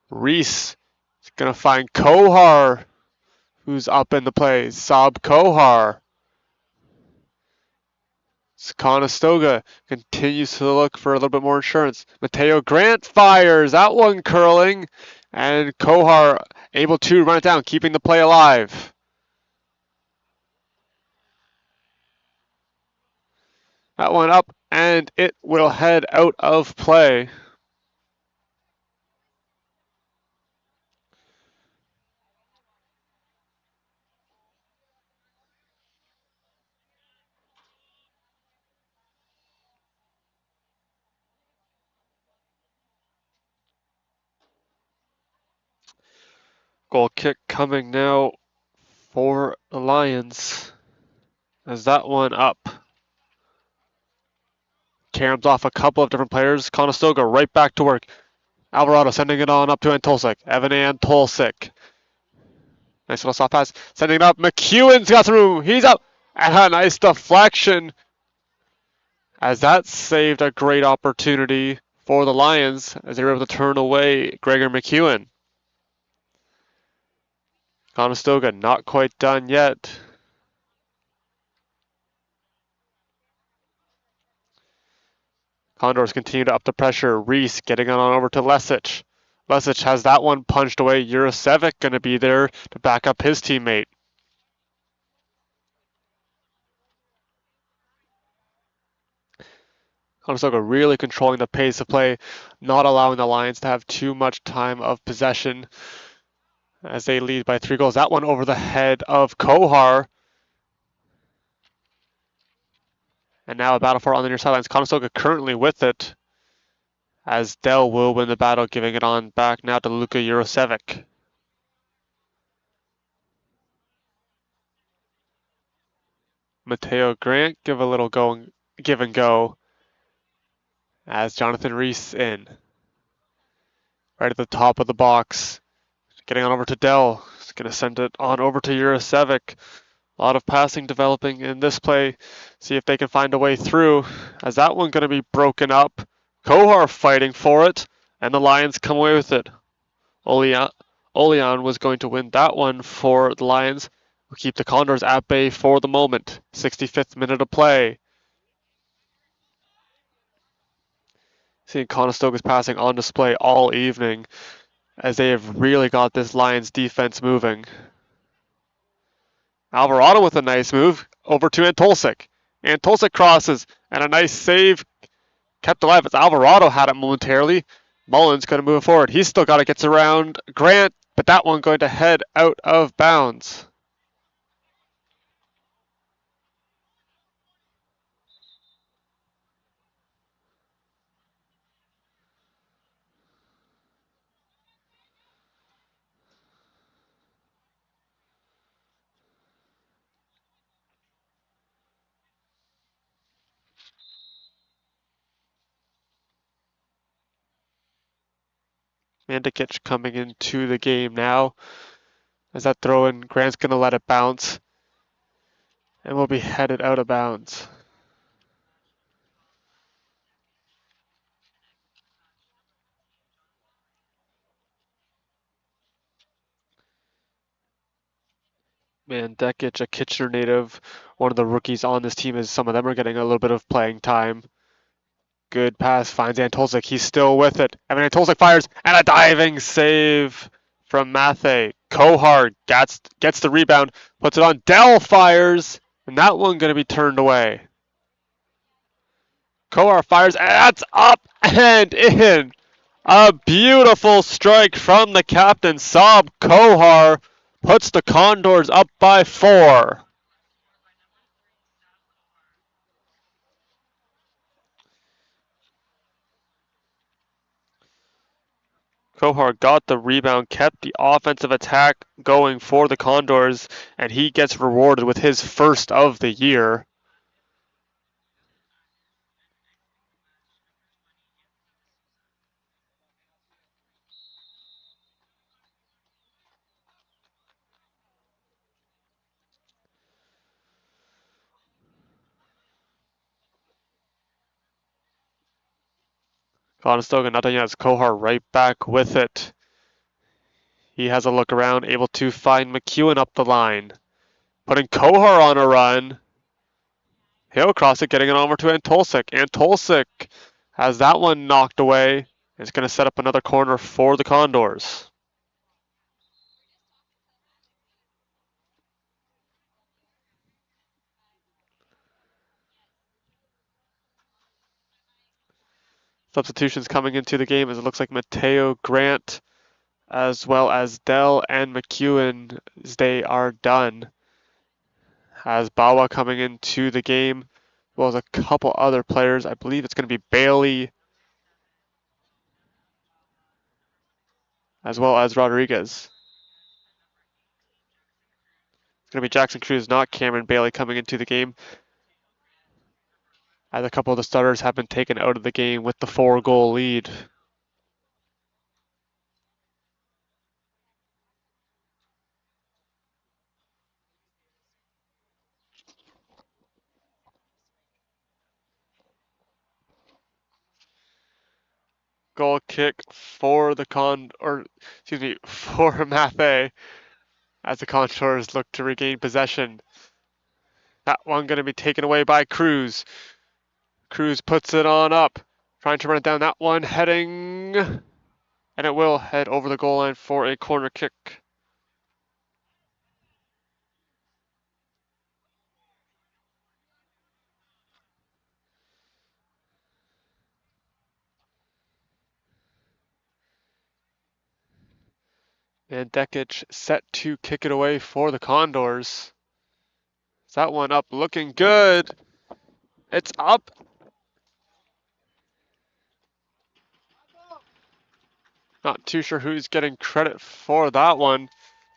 Reese is going to find Kohar, who's up in the play. Saab Kohar. Conestoga continues to look for a little bit more insurance. Mateo Grant fires. That one curling. And Kohar able to run it down, keeping the play alive. That one up, and it will head out of play. Goal kick coming now for the Lions. As that one up. Caroms off a couple of different players. Conestoga right back to work. Alvarado sending it on up to Antolsik. Evan Antolsik. Nice little soft pass. Sending it up. McEwen's got through. He's up. And a nice deflection. As that saved a great opportunity for the Lions as they were able to turn away Gregor McEwen. Conestoga not quite done yet. Condors continue to up the pressure. Reese getting it on over to Lesic. Lesic has that one punched away. Jurosevic going to be there to back up his teammate. Conestoga really controlling the pace of play, not allowing the Lions to have too much time of possession as they lead by 3 goals. That one over the head of Kohar. And now a battle for on the near sidelines. Conestoga currently with it, as Dell will win the battle, giving it on back now to Luka Jurosevic. Mateo Grant give a little give and go as Jonathan Reese in. Right at the top of the box. Getting on over to Dell. He's going to send it on over to Jurosevic. A lot of passing developing in this play. See if they can find a way through. As that one going to be broken up. Kohar fighting for it. And the Lions come away with it. Olean was going to win that one for the Lions. We'll keep the Condors at bay for the moment. 65th minute of play. Seeing Conestoga's passing on display all evening as they have really got this Lions defense moving. Alvarado with a nice move over to Antolsik. Antolsik crosses and a nice save kept alive as Alvarado had it momentarily. Mullins going to move forward. He's still got to get around Grant, but that one going to head out of bounds. Mandikic coming into the game now. As that throw in, Grant's going to let it bounce. And we'll be headed out of bounds. Man, Dekic, a Kitchener native, one of the rookies on this team, as some of them are getting a little bit of playing time. Good pass, finds Antolsik. He's still with it. Evan Antolsik fires, and a diving save from Mathe. Kohar gets the rebound, puts it on. Dell fires, and that one going to be turned away. Kohar fires, and that's up and in. A beautiful strike from the captain, Saab Kohar, puts the Condors up by 4. Kohar got the rebound, kept the offensive attack going for the Condors, and he gets rewarded with his first of the year. Conestoga nothing yet. It's Kohar right back with it. He has a look around, able to find McEwen up the line. Putting Kohar on a run. He'll cross it, getting it over to Antolsik. Antolsik has that one knocked away. It's going to set up another corner for the Condors. Substitutions coming into the game as it looks like Mateo Grant as well as Dell and McEwen, they are done. As Bawa coming into the game, as well as a couple other players. I believe it's going to be Bailey as well as Rodriguez. It's going to be Jackson Cruz, not Cameron Bailey, coming into the game, as a couple of the starters have been taken out of the game with the 4-goal lead. Goal kick for the for Mathe, as the Condors look to regain possession. That one going to be taken away by Cruz. Cruz puts it on up, trying to run it down. That one heading, and it will head over the goal line for a corner kick. And Dekic set to kick it away for the Condors. That one up, looking good. It's up. Not too sure who's getting credit for that one.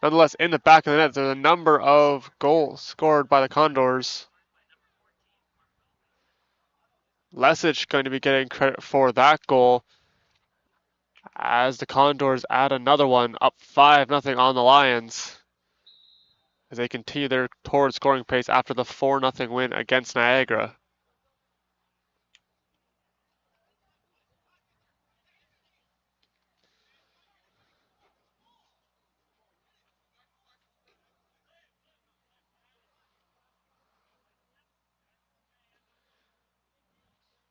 Nonetheless, in the back of the net, there's a number of goals scored by the Condors. Lesic going to be getting credit for that goal, as the Condors add another one, up 5-0 on the Lions, as they continue their torrid scoring pace after the 4-0 win against Niagara.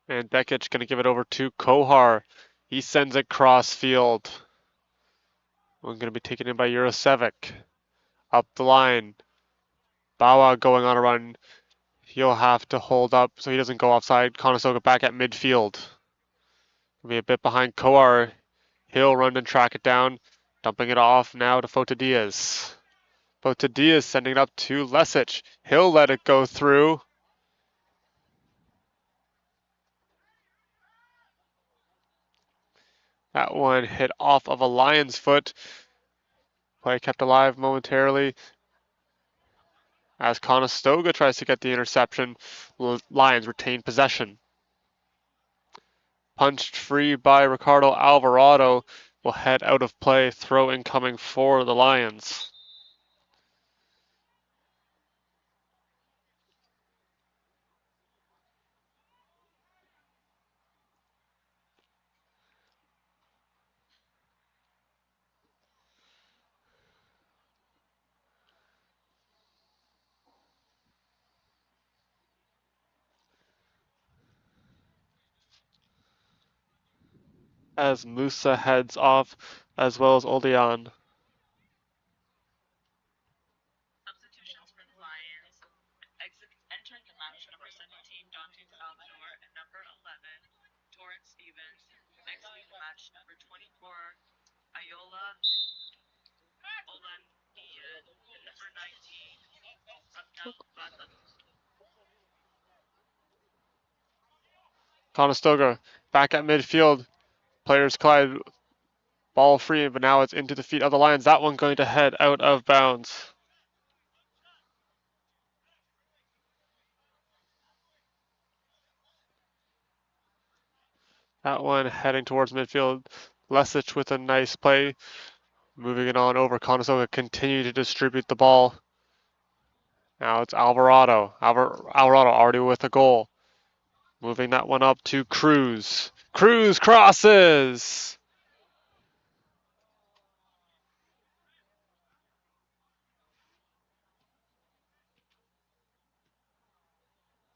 And Dekic going to give it over to Kohar. He sends it cross field. We're going to be taken in by Jurasevic. Up the line. Bawa going on a run. He'll have to hold up so he doesn't go offside. Conestoga back at midfield. Will be a bit behind Kohar. He'll run and track it down. Dumping it off now to Fota Diaz. Fota Diaz sending it up to Lesic. He'll let it go through. That one hit off of a Lion's foot. Play kept alive momentarily as Conestoga tries to get the interception. Lions retain possession. Punched free by Ricardo Alvarado, will head out of play. Throw incoming for the Lions. as Musa heads off, as well as Olean. Substitutions for the Lions. Entering the match, number 17, Dante Salvador, and number 11, Torrance Stevens. Exiting the match, number 24, Ayola Olandia, and number 19, Abdel Bata. Conestoga back at midfield. Players collide, ball free, but now it's into the feet of the Lions. That one going to head out of bounds. That one heading towards midfield. Lesic with a nice play. Moving it on over. Conestoga continue to distribute the ball. Now it's Alvarado. Alvarado already with a goal. Moving that one up to Cruz. Cruz crosses!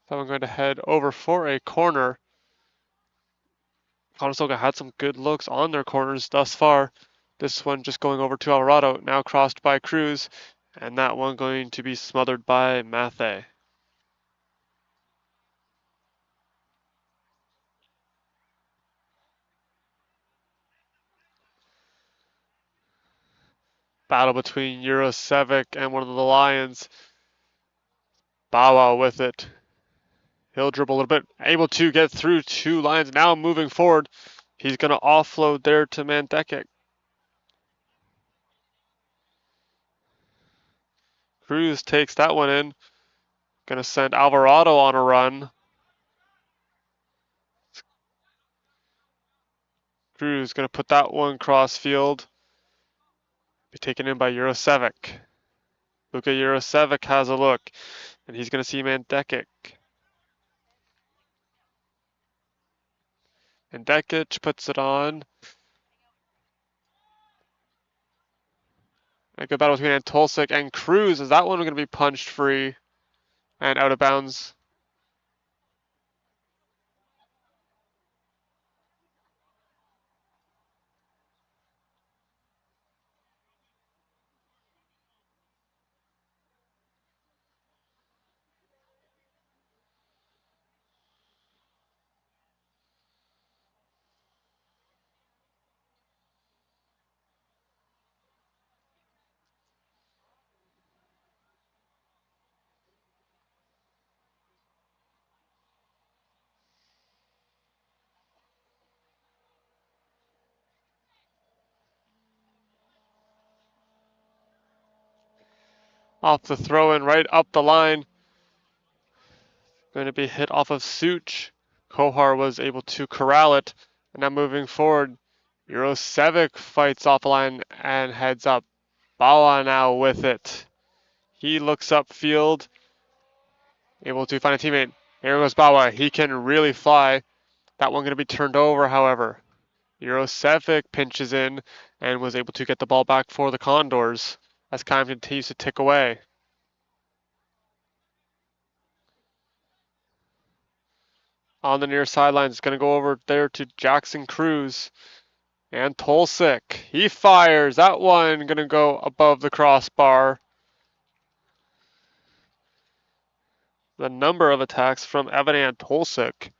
That one going to head over for a corner. Conestoga had some good looks on their corners thus far. This one just going over to Alvarado, now crossed by Cruz, and that one going to be smothered by Mathe. Battle between Eurosevic and one of the Lions. Bawa with it. He'll dribble a little bit, able to get through two Lions, now moving forward. He's going to offload there to Mandekik. Cruz takes that one in. Going to send Alvarado on a run. Cruz going to put that one cross field. Be taken in by Eurosevic. Luka Eurosevic has a look, and he's going to see Mandekik. Mandekic puts it on. A good battle between Antolsik and Cruz. Is that one going to be punched free and out of bounds? Off the throw in, right up the line. Going to be hit off of Such. Kohar was able to corral it. And now moving forward, Eurosevic fights off the line and heads up. Bawa now with it. He looks upfield, able to find a teammate. Here goes Bawa. He can really fly. That one going to be turned over, however. Eurosevic pinches in and was able to get the ball back for the Condors as time continues to tick away. On the near sideline, it's going to go over there to Jackson Cruz. And Tolsik, he fires. That one going to go above the crossbar. The number of attacks from Evan Antolsik.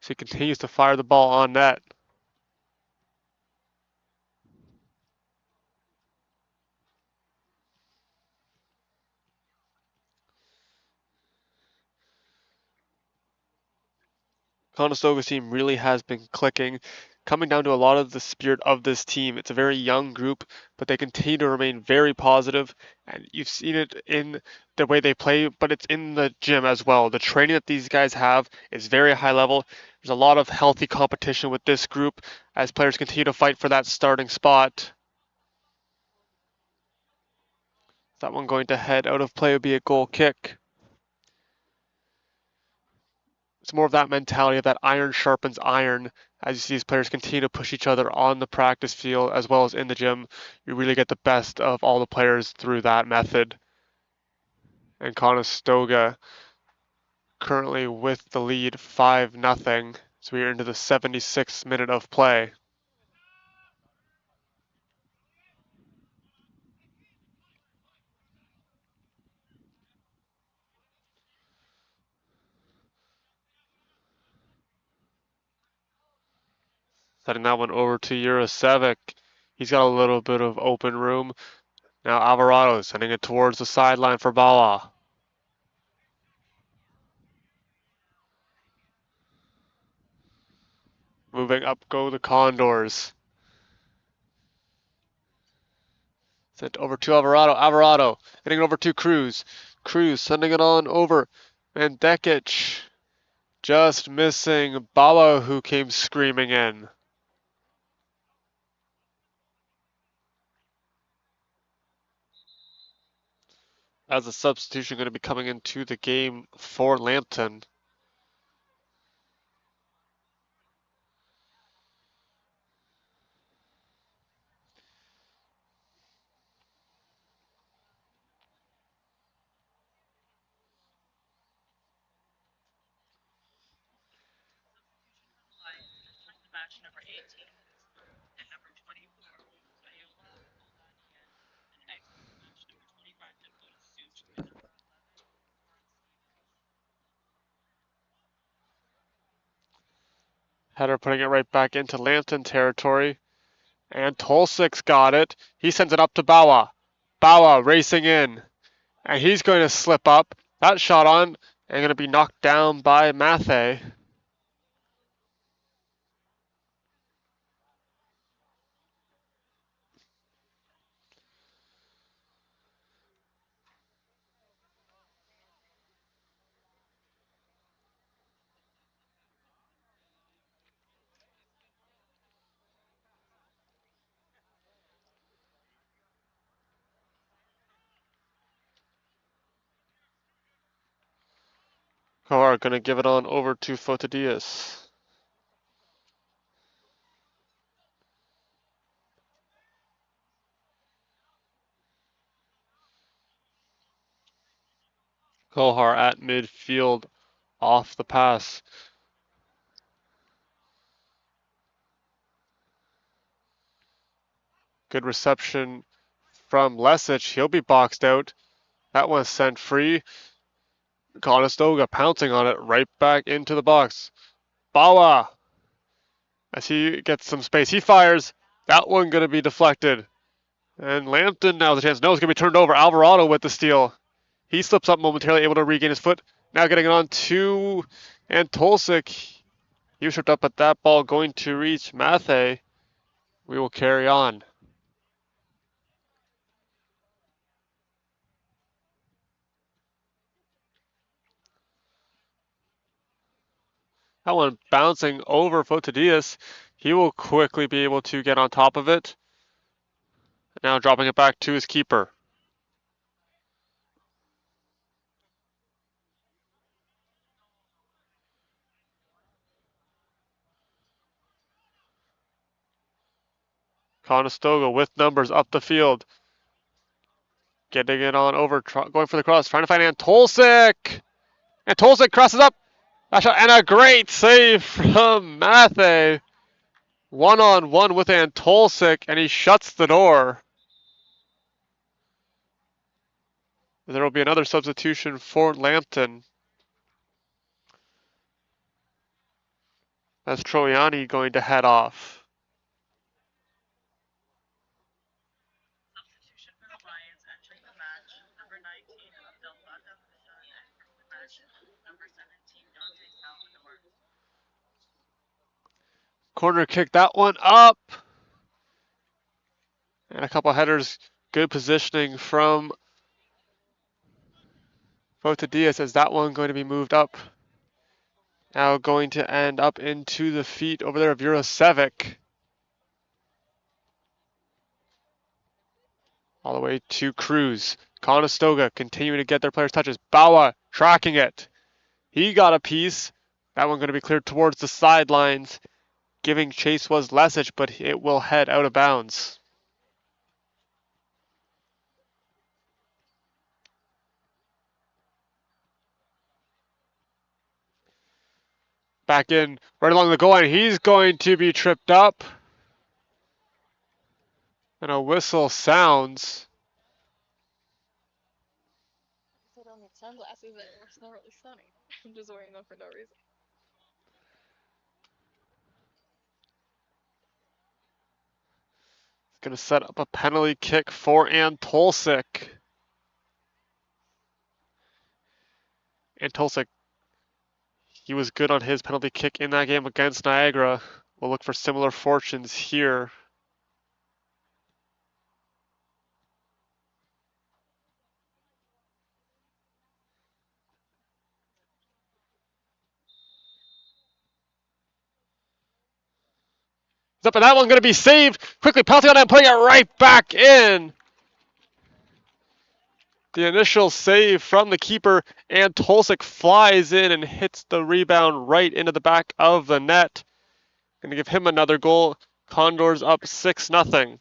So he continues to fire the ball on net. Conestoga's team really has been clicking, coming down to a lot of the spirit of this team. It's a very young group, but they continue to remain very positive, and you've seen it in the way they play, but it's in the gym as well. The training that these guys have is very high level. There's a lot of healthy competition with this group as players continue to fight for that starting spot. That one going to head out of play would be a goal kick. It's more of that mentality of that iron sharpens iron. As you see these players continue to push each other on the practice field as well as in the gym, you really get the best of all the players through that method. And Conestoga currently with the lead 5-0. So we are into the 76th minute of play. Setting that one over to Jurasevic. He's got a little bit of open room. Now Alvarado sending it towards the sideline for Bawa. Moving up go the Condors. Sent over to Alvarado. Alvarado hitting it over to Cruz. Cruz sending it on over. Mandekic just missing Bawa, who came screaming in. As a substitution going to be coming into the game for Lambton. Match number 18 and number 24. Match number 25. Header putting it right back into Lambton territory. And Tolsik's got it. He sends it up to Bawa. Bawa racing in. And he's going to slip up. That shot on and going to be knocked down by Mathe. Kohar going to give it on over to Fotadias. Kohar at midfield off the pass. Good reception from Lesic. He'll be boxed out. That one's sent free. Conestoga pouncing on it right back into the box. Bawa, as he gets some space, he fires. That one going to be deflected. And Lambton now has a chance. No, it's going to be turned over. Alvarado with the steal. He slips up momentarily, able to regain his foot. Now getting it on to Antolsik. He was tripped up, but that ball going to reach Mathe. We will carry on. That one bouncing over Fotadias. He will quickly be able to get on top of it. Now dropping it back to his keeper. Conestoga with numbers up the field. Getting it on over, going for the cross, trying to find Antolsik. Antolsik crosses up. And a great save from Mathe. One-on-one with Antolsik, and he shuts the door. There will be another substitution for Lambton. That's Troiani going to head off. Corner kick, that one up. And a couple headers. Good positioning from Fotadias as that one going to be moved up. Now going to end up into the feet over there of Jurasevic. All the way to Cruz. Conestoga continuing to get their players' touches. Bawa tracking it. He got a piece. That one going to be cleared towards the sidelines. Giving chase was Lesic, but it will head out of bounds. Back in, right along the goal line. He's going to be tripped up. And a whistle sounds. I put on the sunglasses and it's not really sunny. I'm just wearing them for no reason. Going to set up a penalty kick for Antolsik. Antolsik, he was good on his penalty kick in that game against Niagara. We'll look for similar fortunes here. He's up, and that one going to be saved. Quickly pouncing on it and putting it right back in. The initial save from the keeper, and Antolsik flies in and hits the rebound right into the back of the net. Going to give him another goal. Condors up 6-0.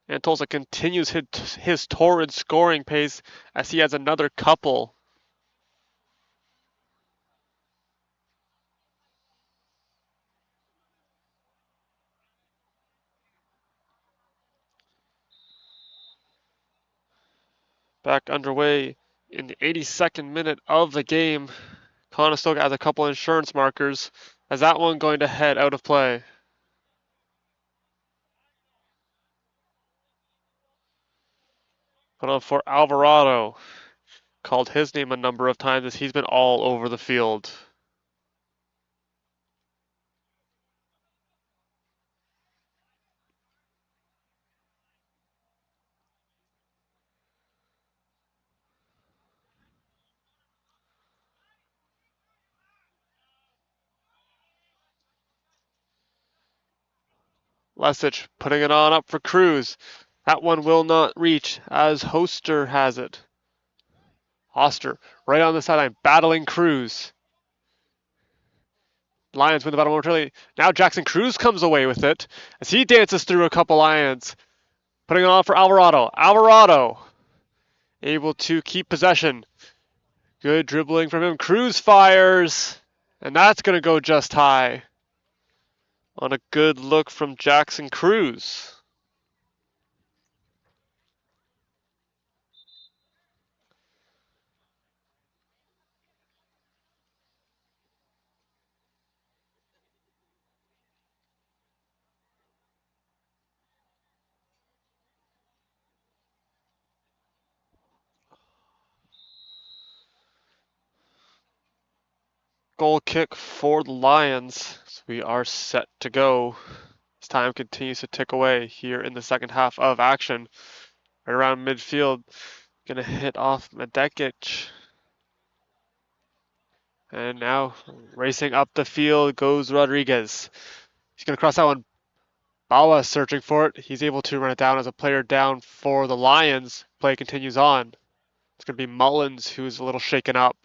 Antolsik continues his torrid scoring pace as he has another couple. Back underway in the 82nd minute of the game. Conestoga has a couple insurance markers as that one going to head out of play. Put on for Alvarado. Called his name a number of times as he's been all over the field. Lesic putting it on up for Cruz. That one will not reach as Hoster has it. Hoster right on the sideline battling Cruz. Lions win the battle momentarily. Now Jackson Cruz comes away with it as he dances through a couple Lions. Putting it on for Alvarado. Alvarado able to keep possession. Good dribbling from him. Cruz fires. And that's going to go just high. On a good look from Jackson Cruz. Goal kick for the Lions. So we are set to go. As time continues to tick away here in the second half of action. Right around midfield. Gonna hit off Medekic. And now racing up the field goes Rodriguez. He's gonna cross that one. Bawa searching for it. He's able to run it down as a player down for the Lions. Play continues on. It's gonna be Mullins who's a little shaken up.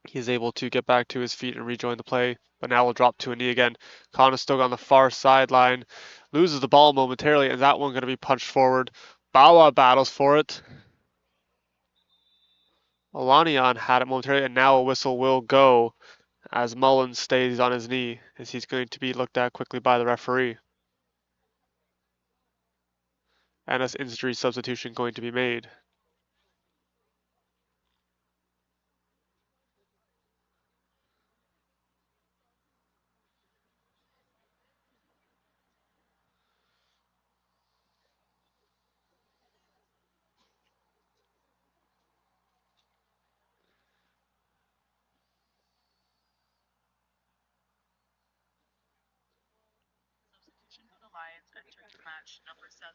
He's able to get back to his feet and rejoin the play, but now will drop to a knee again. Conestoga on the far sideline loses the ball momentarily, and that one going to be punched forward. Bawa battles for it. Alanian had it momentarily, and now a whistle will go as Mullins stays on his knee, as he's going to be looked at quickly by the referee. And an injury substitution going to be made. Match number 7,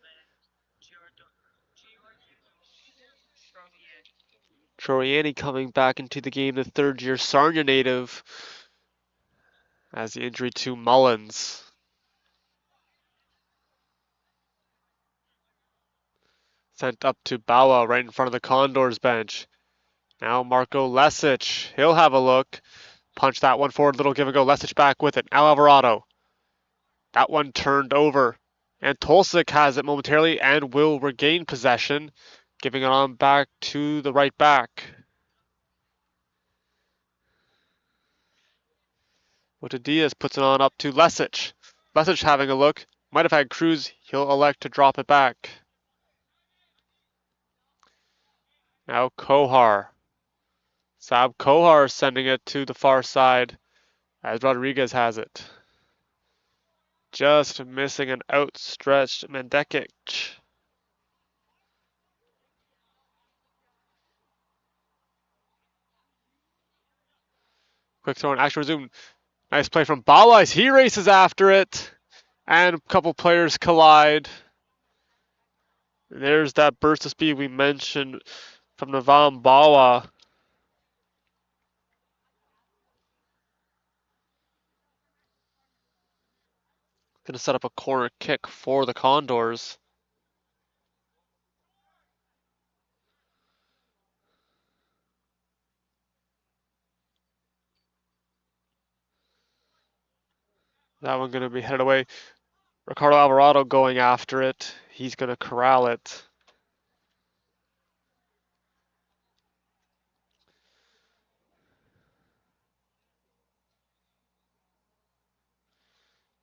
Troiani coming back into the game, the third-year Sarnia native, as the injury to Mullins. Sent up to Bawa right in front of the Condors bench. Now Marco Lesic, he'll have a look. Punch that one forward, little give and go. Lesic back with it. Now Alvarado. That one turned over. And Antolsik has it momentarily and will regain possession, giving it on back to the right back. Diaz puts it on up to Lesic. Lesic having a look. Might have had Cruz. He'll elect to drop it back. Now Kohar. Sab Kohar sending it to the far side as Rodriguez has it. Just missing an outstretched Mendekic. Quick throw and action resumed. Nice play from Bawa as he races after it. And a couple players collide. There's that burst of speed we mentioned from Navam Bawa. Going to set up a corner kick for the Condors. That one going to be headed away. Ricardo Alvarado going after it. He's going to corral it.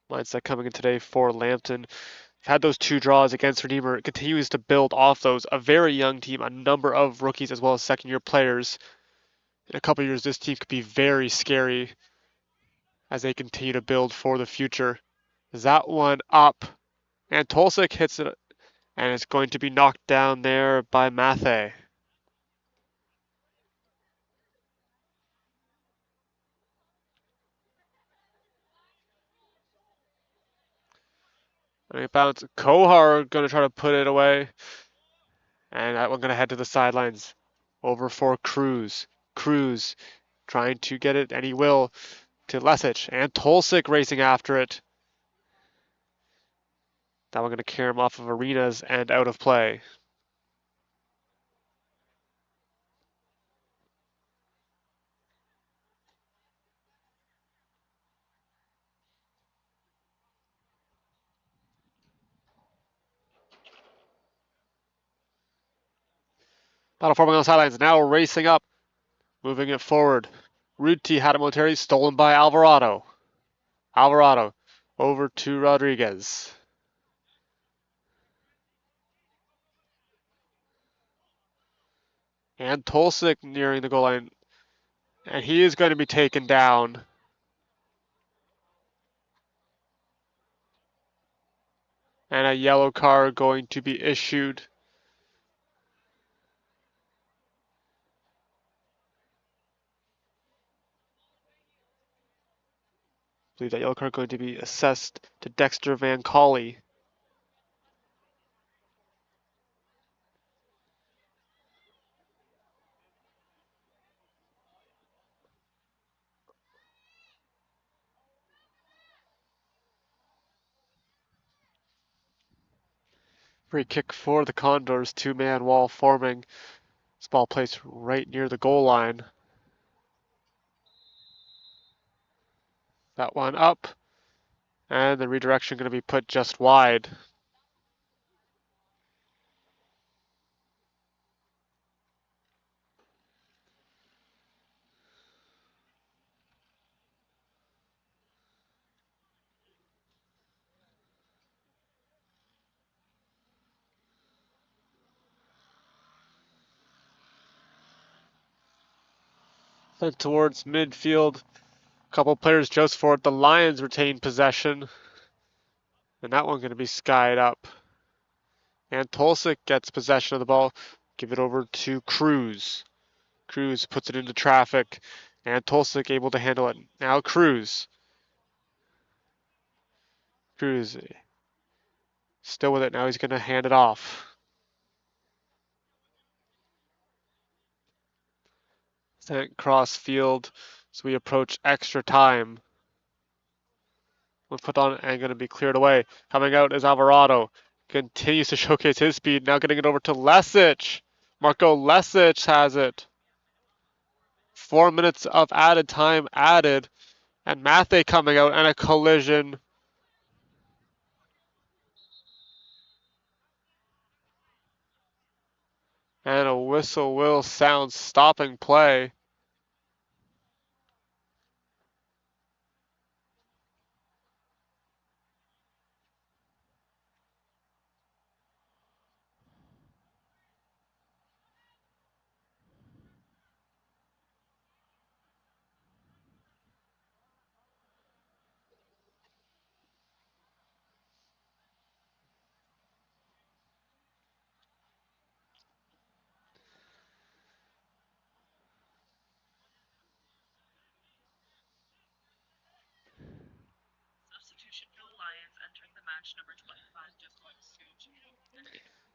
Mindset coming in today for Lambton. Had those 2 draws against Redeemer. It continues to build off those. A very young team, a number of rookies as well as second-year players. In a couple of years, this team could be very scary as they continue to build for the future. That one up. And Tolsik hits it, and it's going to be knocked down there by Mathe. Bounce. Kohar going to try to put it away. And that one going to head to the sidelines. Over for Cruz. Cruz trying to get it, and he will, to Lesic. And Tolsik racing after it. That one going to carry him off of arenas and out of play. Battle forming on the sidelines, now racing up, moving it forward. Ruti had it momentarily stolen by Alvarado. Alvarado over to Rodriguez. And Tolsik nearing the goal line. And he is going to be taken down. And a yellow card going to be issued. I believe that yellow card going to be assessed to Dexter Van Colley. Free kick for the Condors, 2-man wall forming. This ball placed right near the goal line. That one up. And the redirection going to be put just wide. Sent towards midfield. A couple players just for it. The Lions retain possession. And that one going to be skied up. And Tolsik gets possession of the ball. Give it over to Cruz. Cruz puts it into traffic. And Tolsik able to handle it. Now Cruz. Cruz still with it. Now he's going to hand it off. Sent cross field as we approach extra time. We'll put on and going to be cleared away. Coming out is Alvarado. Continues to showcase his speed. Now getting it over to Lesic. Marco Lesic has it. 4 minutes of added time added. And Mathe coming out and a collision. And a whistle will sound stopping play.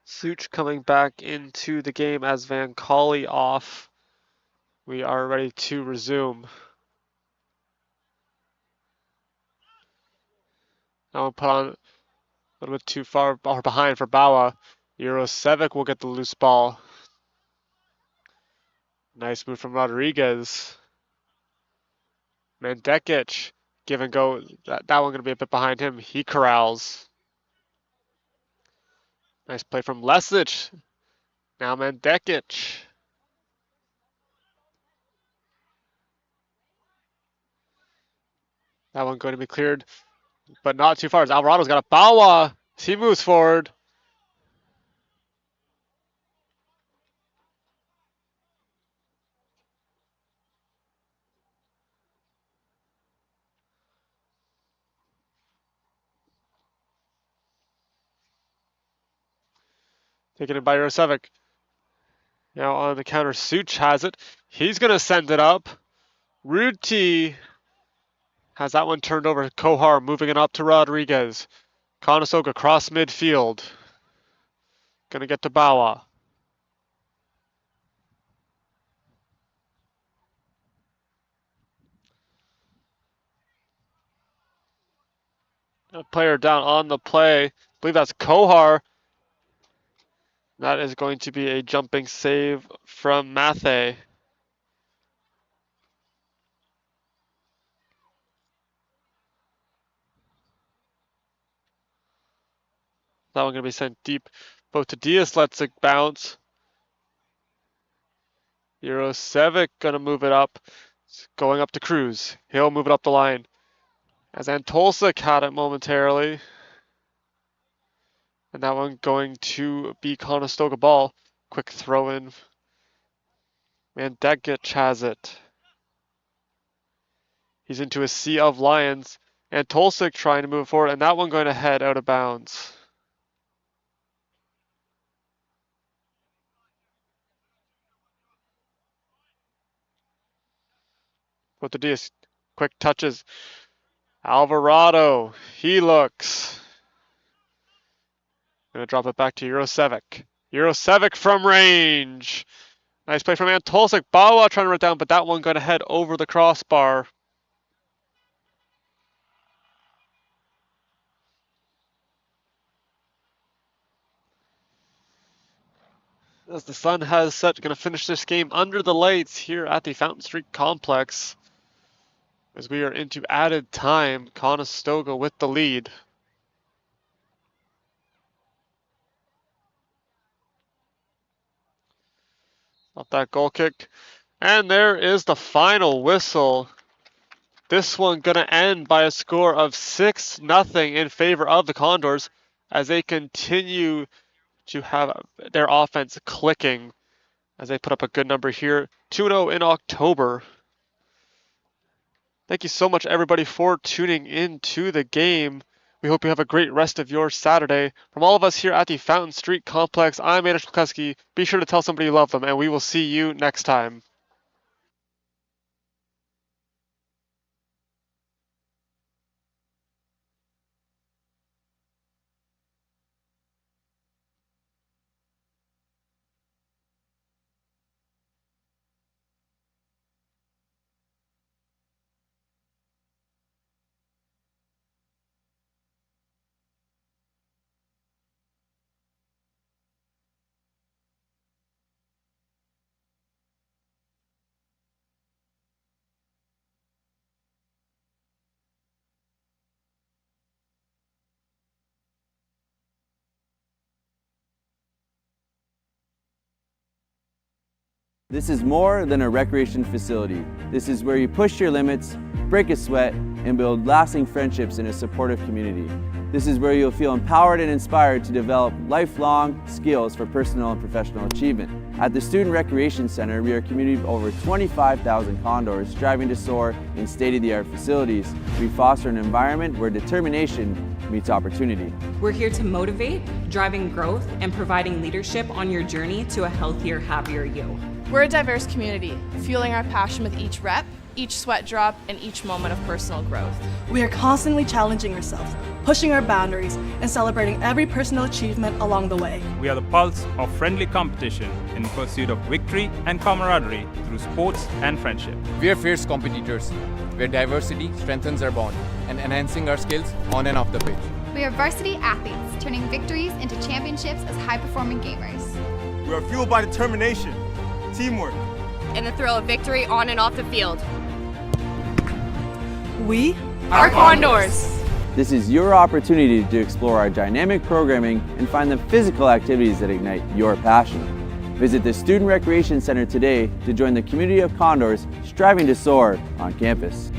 Such coming back into the game as Van Colley off. We are ready to resume. Now we'll put on a little bit too far or behind for Bawa. Eurosevic will get the loose ball. Nice move from Rodriguez. Mandekic, give and go. That one going to be a bit behind him. He corrals. Nice play from Lesic. Now Mandekic. That one going to be cleared, but not too far. As Alvarado's got a Bawa. He moves forward. Taken it by Eurosevic. Now on the counter, Such has it. He's going to send it up. Ruti has that one turned over to Kohar, moving it up to Rodriguez. Conestoga across midfield. Going to get to Bawa. A player down on the play. I believe that's Kohar. That is going to be a jumping save from Mathe. That one going to be sent deep. Both to Diaz lets it bounce. Eurosevic going to move it up. It's going up to Cruz. He'll move it up the line. As Antolcic had it momentarily. And that one going to be Conestoga ball. Quick throw in. Mandekic has it. He's into a sea of lions. Antolcic trying to move forward, and that one going to head out of bounds. With the Diaz, quick touches. Alvarado, he looks. Gonna drop it back to Eurosevic. Eurosevic from range. Nice play from Antolcic. Bawa trying to run it down, but that one going to head over the crossbar. As the sun has set, going to finish this game under the lights here at the Fountain Street Complex. As we are into added time, Conestoga with the lead. Off that goal kick. And there is the final whistle. This one going to end by a score of 6-0 in favor of the Condors as they continue to have their offense clicking as they put up a good number here. 2-0 in October. Thank you so much, everybody, for tuning in to the game. We hope you have a great rest of your Saturday. From all of us here at the Fountain Street Complex, I'm Anish McCluskey. Be sure to tell somebody you love them, and we will see you next time. This is more than a recreation facility. This is where you push your limits, break a sweat, and build lasting friendships in a supportive community. This is where you'll feel empowered and inspired to develop lifelong skills for personal and professional achievement. At the Student Recreation Center, we are a community of over 25,000 Condors striving to soar in state-of-the-art facilities. We foster an environment where determination meets opportunity. We're here to motivate, driving growth, and providing leadership on your journey to a healthier, happier you. We're a diverse community, fueling our passion with each rep, each sweat drop, and each moment of personal growth. We are constantly challenging ourselves, pushing our boundaries, and celebrating every personal achievement along the way. We are the pulse of friendly competition in pursuit of victory and camaraderie through sports and friendship. We are fierce competitors, where diversity strengthens our bond and enhancing our skills on and off the pitch. We are varsity athletes, turning victories into championships as high-performing gamers. We are fueled by determination, teamwork, and the thrill of victory on and off the field. We are Condors. This is your opportunity to explore our dynamic programming and find the physical activities that ignite your passion. Visit the Student Recreation Center today to join the community of Condors striving to soar on campus.